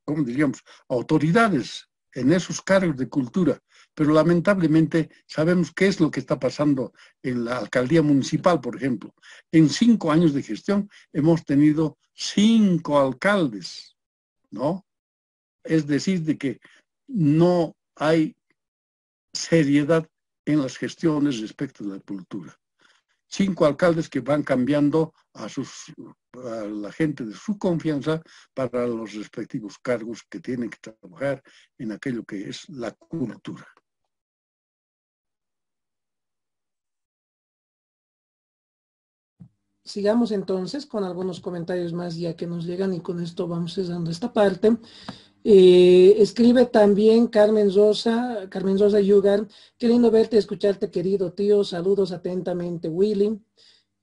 ¿cómo diríamos?, autoridades en esos cargos de cultura, pero lamentablemente sabemos qué es lo que está pasando en la alcaldía municipal, por ejemplo. En 5 años de gestión hemos tenido 5 alcaldes, ¿no? Es decir, de que no hay seriedad en las gestiones respecto de la cultura. 5 alcaldes que van cambiando a la gente de su confianza para los respectivos cargos que tienen que trabajar en aquello que es la cultura. Sigamos entonces con algunos comentarios más ya que nos llegan y con esto vamos cerrando esta parte. Escribe también Carmen Rosa Yugar, qué lindo verte, escucharte querido tío, saludos atentamente Willy.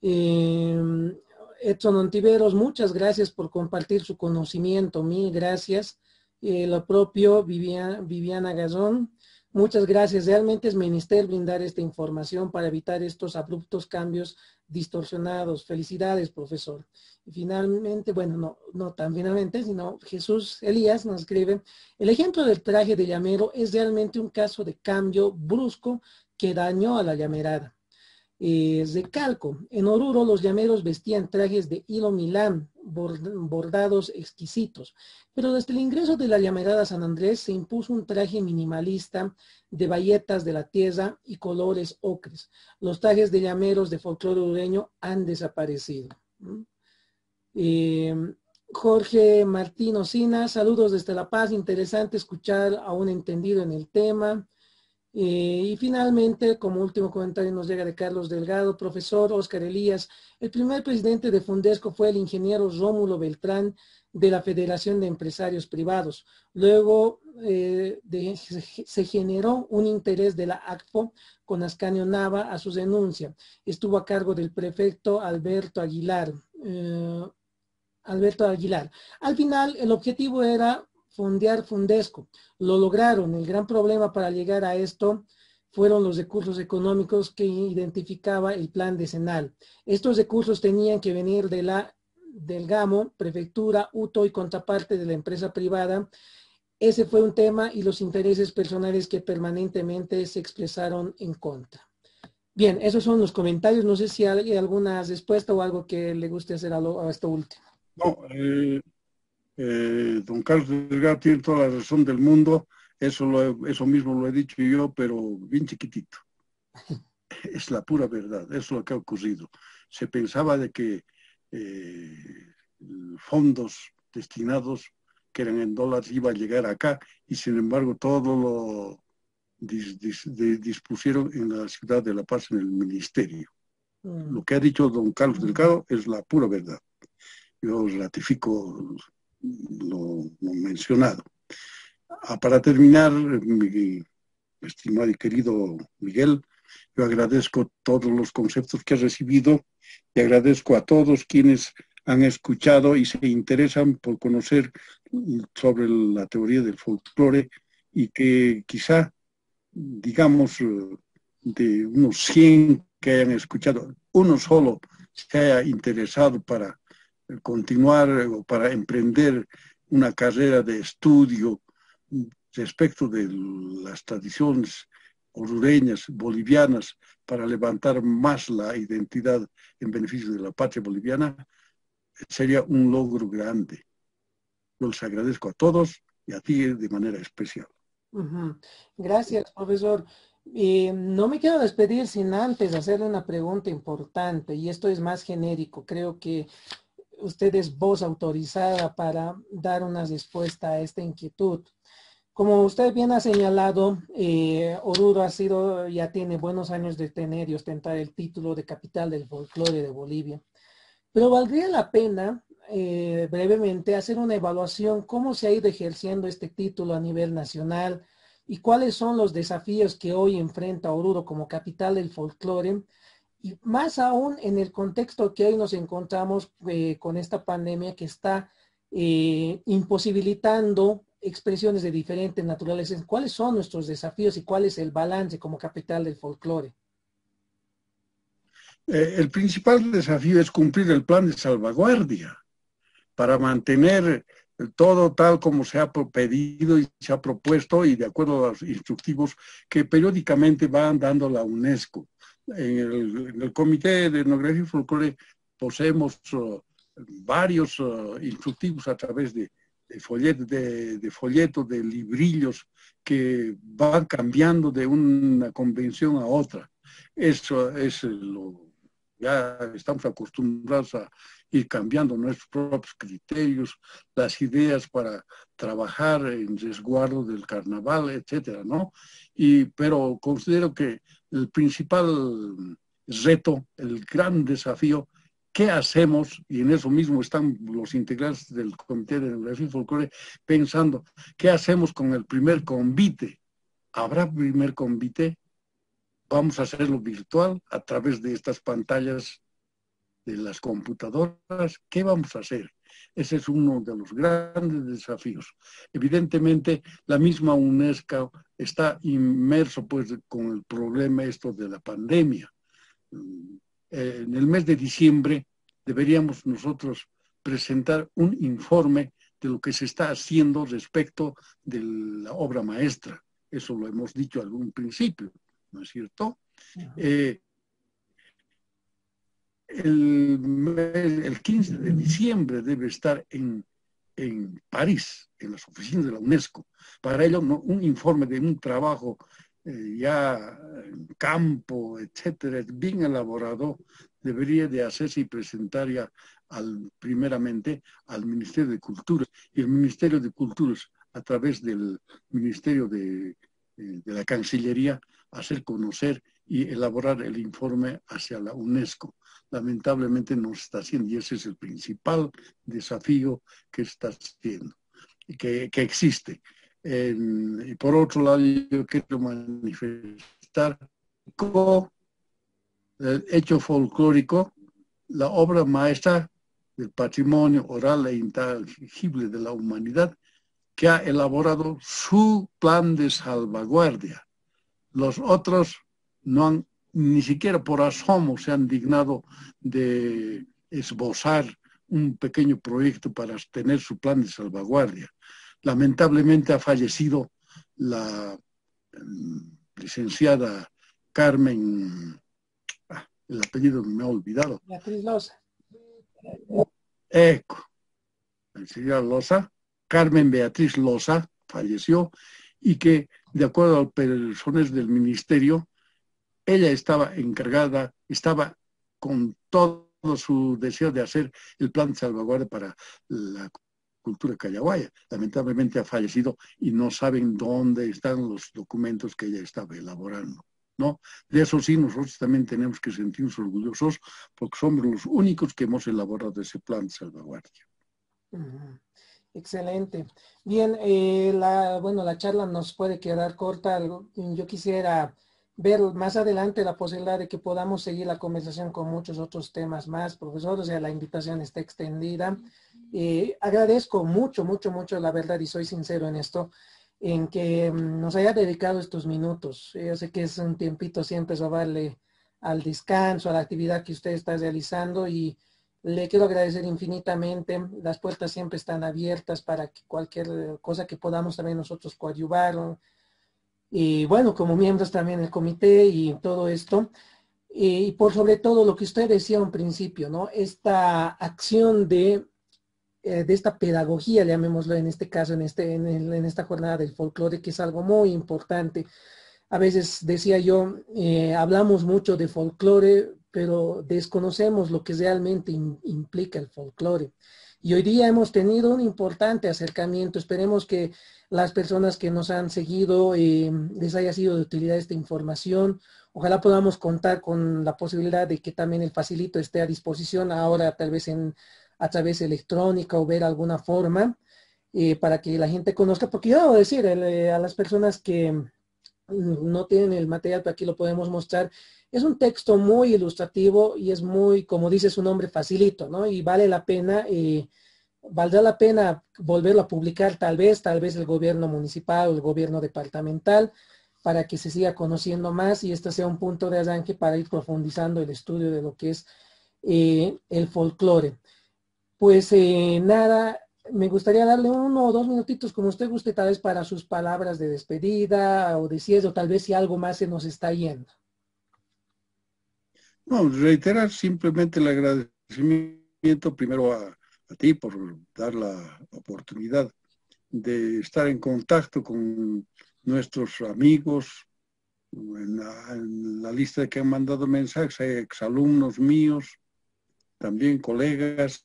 Edson Ontiveros, muchas gracias por compartir su conocimiento, mil gracias. Lo propio Viviana Gazón, muchas gracias, realmente es menester brindar esta información para evitar estos abruptos cambios distorsionados. Felicidades, profesor. Y finalmente, bueno, no tan finalmente, sino Jesús Elías nos escribe, el ejemplo del traje de llamero es realmente un caso de cambio brusco que dañó a la llamerada. Recalco, en Oruro los llameros vestían trajes de hilo milán, bordados exquisitos, pero desde el ingreso de la llamerada San Andrés se impuso un traje minimalista de bayetas de la tierra y colores ocres. Los trajes de llameros de folclore orureño han desaparecido. Jorge Martín Ocina, saludos desde La Paz, interesante escuchar a un entendido en el tema. Y finalmente, como último comentario nos llega de Carlos Delgado, profesor Oscar Elías, el primer presidente de Fundesco fue el ingeniero Rómulo Beltrán de la Federación de Empresarios Privados. Luego se generó un interés de la ACFO con Ascanio Nava a su renuncia. Estuvo a cargo del prefecto Alberto Aguilar. Al final, el objetivo era fondear Fundesco. Lo lograron. El gran problema para llegar a esto fueron los recursos económicos que identificaba el plan decenal. Estos recursos tenían que venir del GAMO, prefectura, UTO y contraparte de la empresa privada. Ese fue un tema y los intereses personales que permanentemente se expresaron en contra. Bien, esos son los comentarios. No sé si hay alguna respuesta o algo que le guste hacer a esto último. No, Don Carlos Delgado tiene toda la razón del mundo, eso mismo lo he dicho yo, pero bien chiquitito. Es la pura verdad, es lo que ha ocurrido. Se pensaba de que fondos destinados que eran en dólares iba a llegar acá y sin embargo todo lo dispusieron en la ciudad de La Paz, en el ministerio. Lo que ha dicho don Carlos Delgado es la pura verdad. Yo ratifico lo mencionado. Para terminar, mi estimado y querido Miguel, yo agradezco todos los conceptos que he recibido y agradezco a todos quienes han escuchado y se interesan por conocer sobre la teoría del folclore y que quizá, digamos, de unos 100 que hayan escuchado, uno solo se haya interesado para continuar o para emprender una carrera de estudio respecto de las tradiciones orureñas, bolivianas, para levantar más la identidad en beneficio de la patria boliviana, sería un logro grande. Yo les agradezco a todos y a ti de manera especial. Gracias, profesor. No me quiero despedir sin antes hacerle una pregunta importante, y esto es más genérico. Creo que usted es voz autorizada para dar una respuesta a esta inquietud. Como usted bien ha señalado, Oruro ya tiene buenos años de tener y ostentar el título de capital del folclore de Bolivia. Pero valdría la pena, brevemente, hacer una evaluación cómo se ha ido ejerciendo este título a nivel nacional y cuáles son los desafíos que hoy enfrenta Oruro como capital del folclore, y más aún en el contexto que hoy nos encontramos con esta pandemia que está imposibilitando expresiones de diferentes naturalezas. ¿Cuáles son nuestros desafíos y cuál es el balance como capital del folclore? El principal desafío es cumplir el plan de salvaguardia para mantener todo tal como se ha pedido y se ha propuesto y de acuerdo a los instructivos que periódicamente van dando la UNESCO. En el Comité de Etnografía y Folclore poseemos varios instructivos a través de folletos, de librillos que van cambiando de una convención a otra. Eso es ya estamos acostumbrados a ir cambiando nuestros propios criterios, las ideas para trabajar en resguardo del carnaval, etcétera, ¿no? Pero considero que el principal reto, el gran desafío, ¿qué hacemos? Y en eso mismo están los integrantes del Comité de Etnografía y Folclore pensando, ¿qué hacemos con el primer convite? ¿Habrá primer convite? Vamos a hacerlo virtual a través de estas pantallas de las computadoras. ¿Qué vamos a hacer? Ese es uno de los grandes desafíos. Evidentemente, la misma UNESCO está inmerso pues, con el problema esto de la pandemia. En el mes de diciembre deberíamos nosotros presentar un informe de lo que se está haciendo respecto de la obra maestra. Eso lo hemos dicho al un principio, ¿no es cierto? El 15 de diciembre debe estar en París, en las oficinas de la UNESCO. Para ello, ¿no? Un informe de un trabajo ya en campo, etcétera, bien elaborado, debería de hacerse y presentar ya primeramente al Ministerio de Cultura. Y el Ministerio de Culturas, a través del Ministerio de la Cancillería, hacer conocer y elaborar el informe hacia la UNESCO. Lamentablemente no se está haciendo y ese es el principal desafío que está haciendo, que existe. Y por otro lado, yo quiero manifestar como hecho folclórico la obra maestra del patrimonio oral e intangible de la humanidad que ha elaborado su plan de salvaguardia. Los otros no han, ni siquiera por asomo se han dignado de esbozar un pequeño proyecto para tener su plan de salvaguardia. Lamentablemente ha fallecido la licenciada Carmen, el apellido me ha olvidado. Beatriz Loza. Eco. señora Loza, Carmen Beatriz Loza, falleció, y que, de acuerdo a personas del ministerio, ella estaba encargada, estaba con todo su deseo de hacer el plan de salvaguardia para la cultura callahuaya. Lamentablemente ha fallecido y no saben dónde están los documentos que ella estaba elaborando, ¿no? De eso sí, nosotros también tenemos que sentirnos orgullosos porque somos los únicos que hemos elaborado ese plan de salvaguardia. Ujú. Excelente. Bien, bueno, la charla nos puede quedar corta. Yo quisiera ver más adelante la posibilidad de que podamos seguir la conversación con muchos otros temas más, profesor. O sea, la invitación está extendida. Agradezco mucho, mucho, mucho, la verdad, y soy sincero en esto, en que nos haya dedicado estos minutos. Yo sé que es un tiempito siempre robarle al descanso, a la actividad que usted está realizando, y le quiero agradecer infinitamente. Las puertas siempre están abiertas para que cualquier cosa que podamos también nosotros coadyuvar. Y bueno, como miembros también del comité y todo esto. Y por sobre todo lo que usted decía a un principio, ¿no? Esta acción de esta pedagogía, llamémoslo en este caso, en esta jornada del folclore, que es algo muy importante. A veces decía yo, hablamos mucho de folclore, pero desconocemos lo que realmente implica el folclore. Y hoy día hemos tenido un importante acercamiento. Esperemos que las personas que nos han seguido les haya sido de utilidad esta información. Ojalá podamos contar con la posibilidad de que también el facilito esté a disposición ahora, tal vez a través electrónica o ver alguna forma para que la gente conozca. Porque yo debo decir, a las personas que no tienen el material, pero aquí lo podemos mostrar. Es un texto muy ilustrativo y es muy, como dice su nombre, facilito, ¿no? Y vale la pena, valdrá la pena volverlo a publicar tal vez el gobierno municipal o el gobierno departamental, para que se siga conociendo más y este sea un punto de arranque para ir profundizando el estudio de lo que es el folclore. Pues nada, me gustaría darle 1 o 2 minutitos, como usted guste, tal vez para sus palabras de despedida o de cierre, o tal vez si algo más se nos está yendo. No, reiterar simplemente el agradecimiento primero a ti por dar la oportunidad de estar en contacto con nuestros amigos, en la lista que han mandado mensajes, hay exalumnos míos, también colegas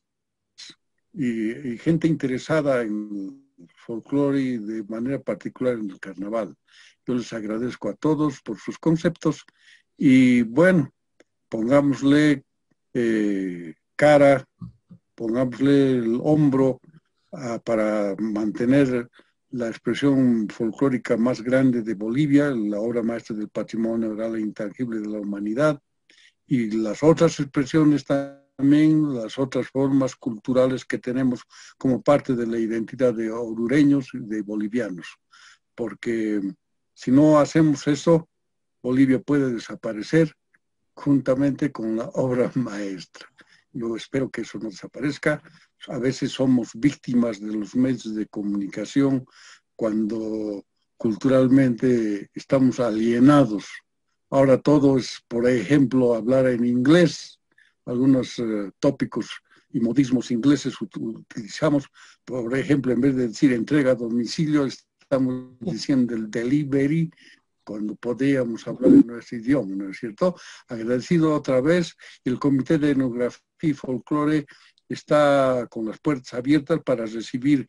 y gente interesada en el folclore y de manera particular en el carnaval. Yo les agradezco a todos por sus conceptos y bueno, pongámosle cara, pongámosle el hombro para mantener la expresión folclórica más grande de Bolivia, la obra maestra del patrimonio oral e intangible de la humanidad, y las otras expresiones también, las otras formas culturales que tenemos como parte de la identidad de orureños y de bolivianos. Porque si no hacemos eso, Bolivia puede desaparecer juntamente con la obra maestra. Yo espero que eso no desaparezca. A veces somos víctimas de los medios de comunicación cuando culturalmente estamos alienados. Ahora todo es, por ejemplo, hablar en inglés. Algunos tópicos y modismos ingleses utilizamos. Por ejemplo, en vez de decir entrega a domicilio, estamos diciendo el delivery, cuando podíamos hablar en nuestro idioma, ¿no es cierto? Agradecido otra vez, el Comité de Etnografía y Folclore está con las puertas abiertas para recibir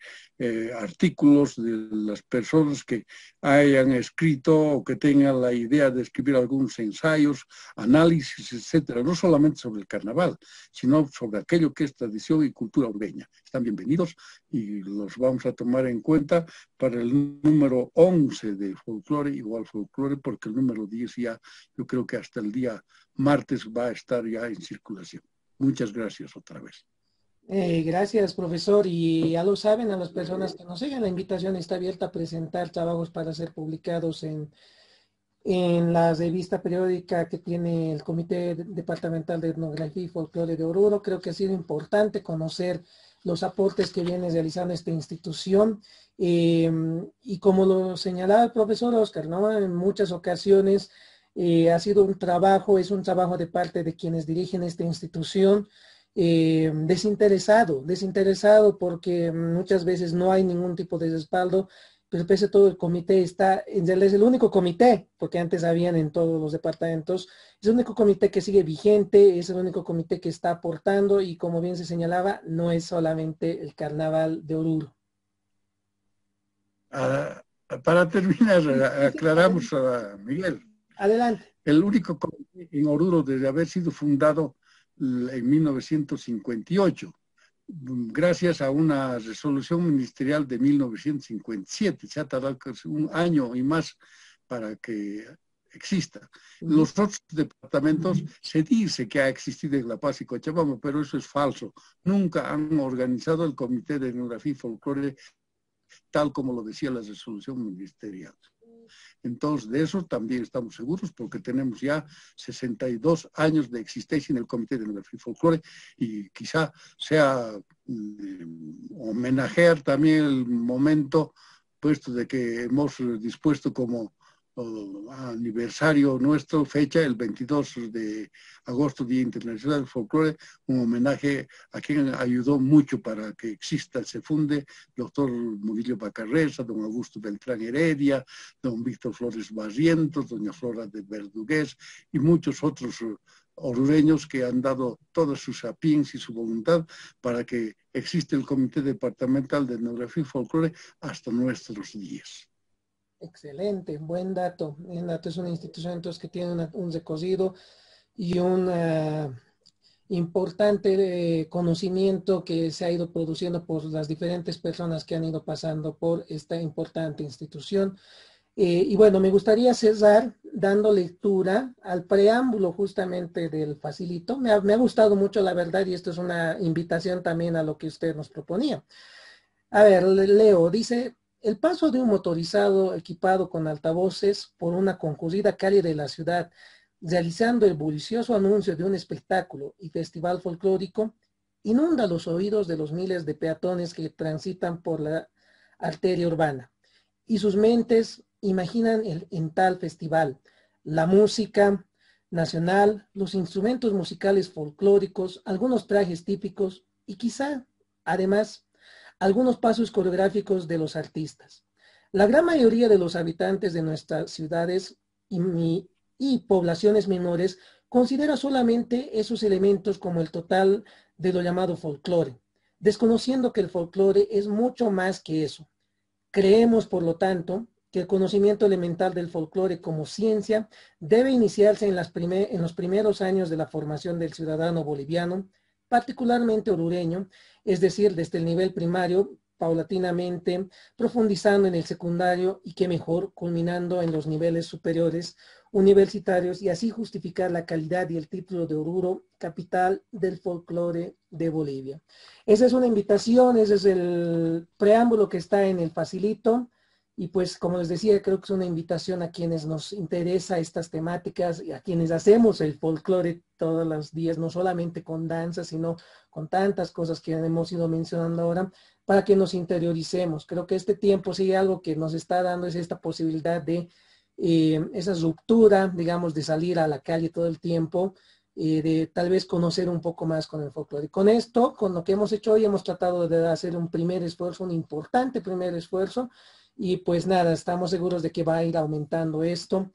artículos de las personas que hayan escrito o que tengan la idea de escribir algunos ensayos, análisis, etcétera, no solamente sobre el carnaval, sino sobre aquello que es tradición y cultura urbana. Están bienvenidos y los vamos a tomar en cuenta para el número 11 de folclore, igual folclore, porque el número 10 ya, yo creo que hasta el día martes va a estar ya en circulación. Muchas gracias otra vez. Gracias, profesor. Y ya lo saben, a las personas que nos siguen, la invitación está abierta a presentar trabajos para ser publicados en la revista periódica que tiene el Comité Departamental de Etnografía y Folclore de Oruro. Creo que ha sido importante conocer los aportes que viene realizando esta institución. Y como lo señalaba el profesor Oscar, ¿no? En muchas ocasiones ha sido un trabajo, es un trabajo de parte de quienes dirigen esta institución, desinteresado porque muchas veces no hay ningún tipo de respaldo, pero pese a todo el comité está, en realidad es el único comité, porque antes habían en todos los departamentos, es el único comité que sigue vigente, es el único comité que está aportando y como bien se señalaba, no es solamente el carnaval de Oruro. Ah, para terminar, aclaramos a Miguel. Adelante. El único comité en Oruro debe haber sido fundado en 1958, gracias a una resolución ministerial de 1957. Se ha tardado un año y más para que exista. Los otros departamentos se dice que ha existido en La Paz y Cochabamba, pero eso es falso. Nunca han organizado el Comité de Etnografía y Folclore tal como lo decía la resolución ministerial. Entonces, de eso también estamos seguros porque tenemos ya 62 años de existencia en el Comité de Etnografía y Folclore y quizá sea homenajear también el momento, puesto de que hemos dispuesto como aniversario nuestro, fecha, el 22 de agosto, Día Internacional del Folclore, un homenaje a quien ayudó mucho para que exista, se funde, doctor Murillo Bacarreza, don Augusto Beltrán Heredia, don Víctor Flores Barrientos, doña Flora de Verdugués y muchos otros orureños que han dado toda su sapiencia y su voluntad para que exista el Comité Departamental de Etnografía y Folclore hasta nuestros días. Excelente, buen dato. Buen dato. Es una institución entonces que tiene un recorrido y un importante conocimiento que se ha ido produciendo por las diferentes personas que han ido pasando por esta importante institución. Y bueno, me gustaría cerrar dando lectura al preámbulo justamente del facilito. Me ha gustado mucho, la verdad, y esto es una invitación también a lo que usted nos proponía. A ver, leo, dice: el paso de un motorizado equipado con altavoces por una concurrida calle de la ciudad, realizando el bullicioso anuncio de un espectáculo y festival folclórico, inunda los oídos de los miles de peatones que transitan por la arteria urbana, y sus mentes imaginan en tal festival la música nacional, los instrumentos musicales folclóricos, algunos trajes típicos y quizá, además, algunos pasos coreográficos de los artistas. La gran mayoría de los habitantes de nuestras ciudades y poblaciones menores considera solamente esos elementos como el total de lo llamado folclore, desconociendo que el folclore es mucho más que eso. Creemos, por lo tanto, que el conocimiento elemental del folclore como ciencia debe iniciarse en los primeros años de la formación del ciudadano boliviano, particularmente orureño, es decir, desde el nivel primario, paulatinamente, profundizando en el secundario y qué mejor, culminando en los niveles superiores universitarios y así justificar la calidad y el título de Oruro, capital del folclore de Bolivia. Esa es una invitación, ese es el preámbulo que está en el facilito. Y pues, como les decía, creo que es una invitación a quienes nos interesa estas temáticas y a quienes hacemos el folclore todos los días, no solamente con danza, sino con tantas cosas que hemos ido mencionando ahora, para que nos interioricemos. Creo que este tiempo sí algo que nos está dando es esta posibilidad de esa ruptura, digamos, de salir a la calle todo el tiempo, de tal vez conocer un poco más con el folclore. Y con esto, con lo que hemos hecho hoy, hemos tratado de hacer un primer esfuerzo, un importante primer esfuerzo, y pues nada, estamos seguros de que va a ir aumentando esto.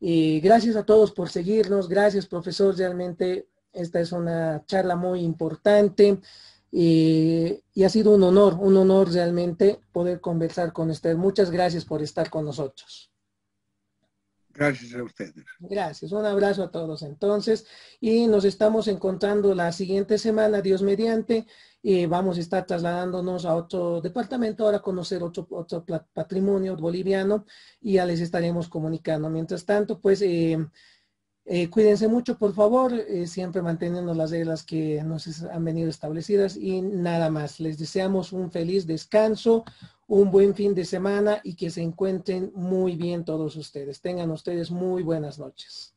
Gracias a todos por seguirnos, gracias profesor, realmente esta es una charla muy importante y ha sido un honor realmente poder conversar con usted. Muchas gracias por estar con nosotros. Gracias a ustedes. Gracias, un abrazo a todos entonces y nos estamos encontrando la siguiente semana, Dios mediante. Vamos a estar trasladándonos a otro departamento ahora a conocer otro patrimonio boliviano y ya les estaremos comunicando. Mientras tanto, pues cuídense mucho, por favor, siempre manteniendo las reglas que nos han venido establecidas y nada más. Les deseamos un feliz descanso, un buen fin de semana y que se encuentren muy bien todos ustedes. Tengan ustedes muy buenas noches.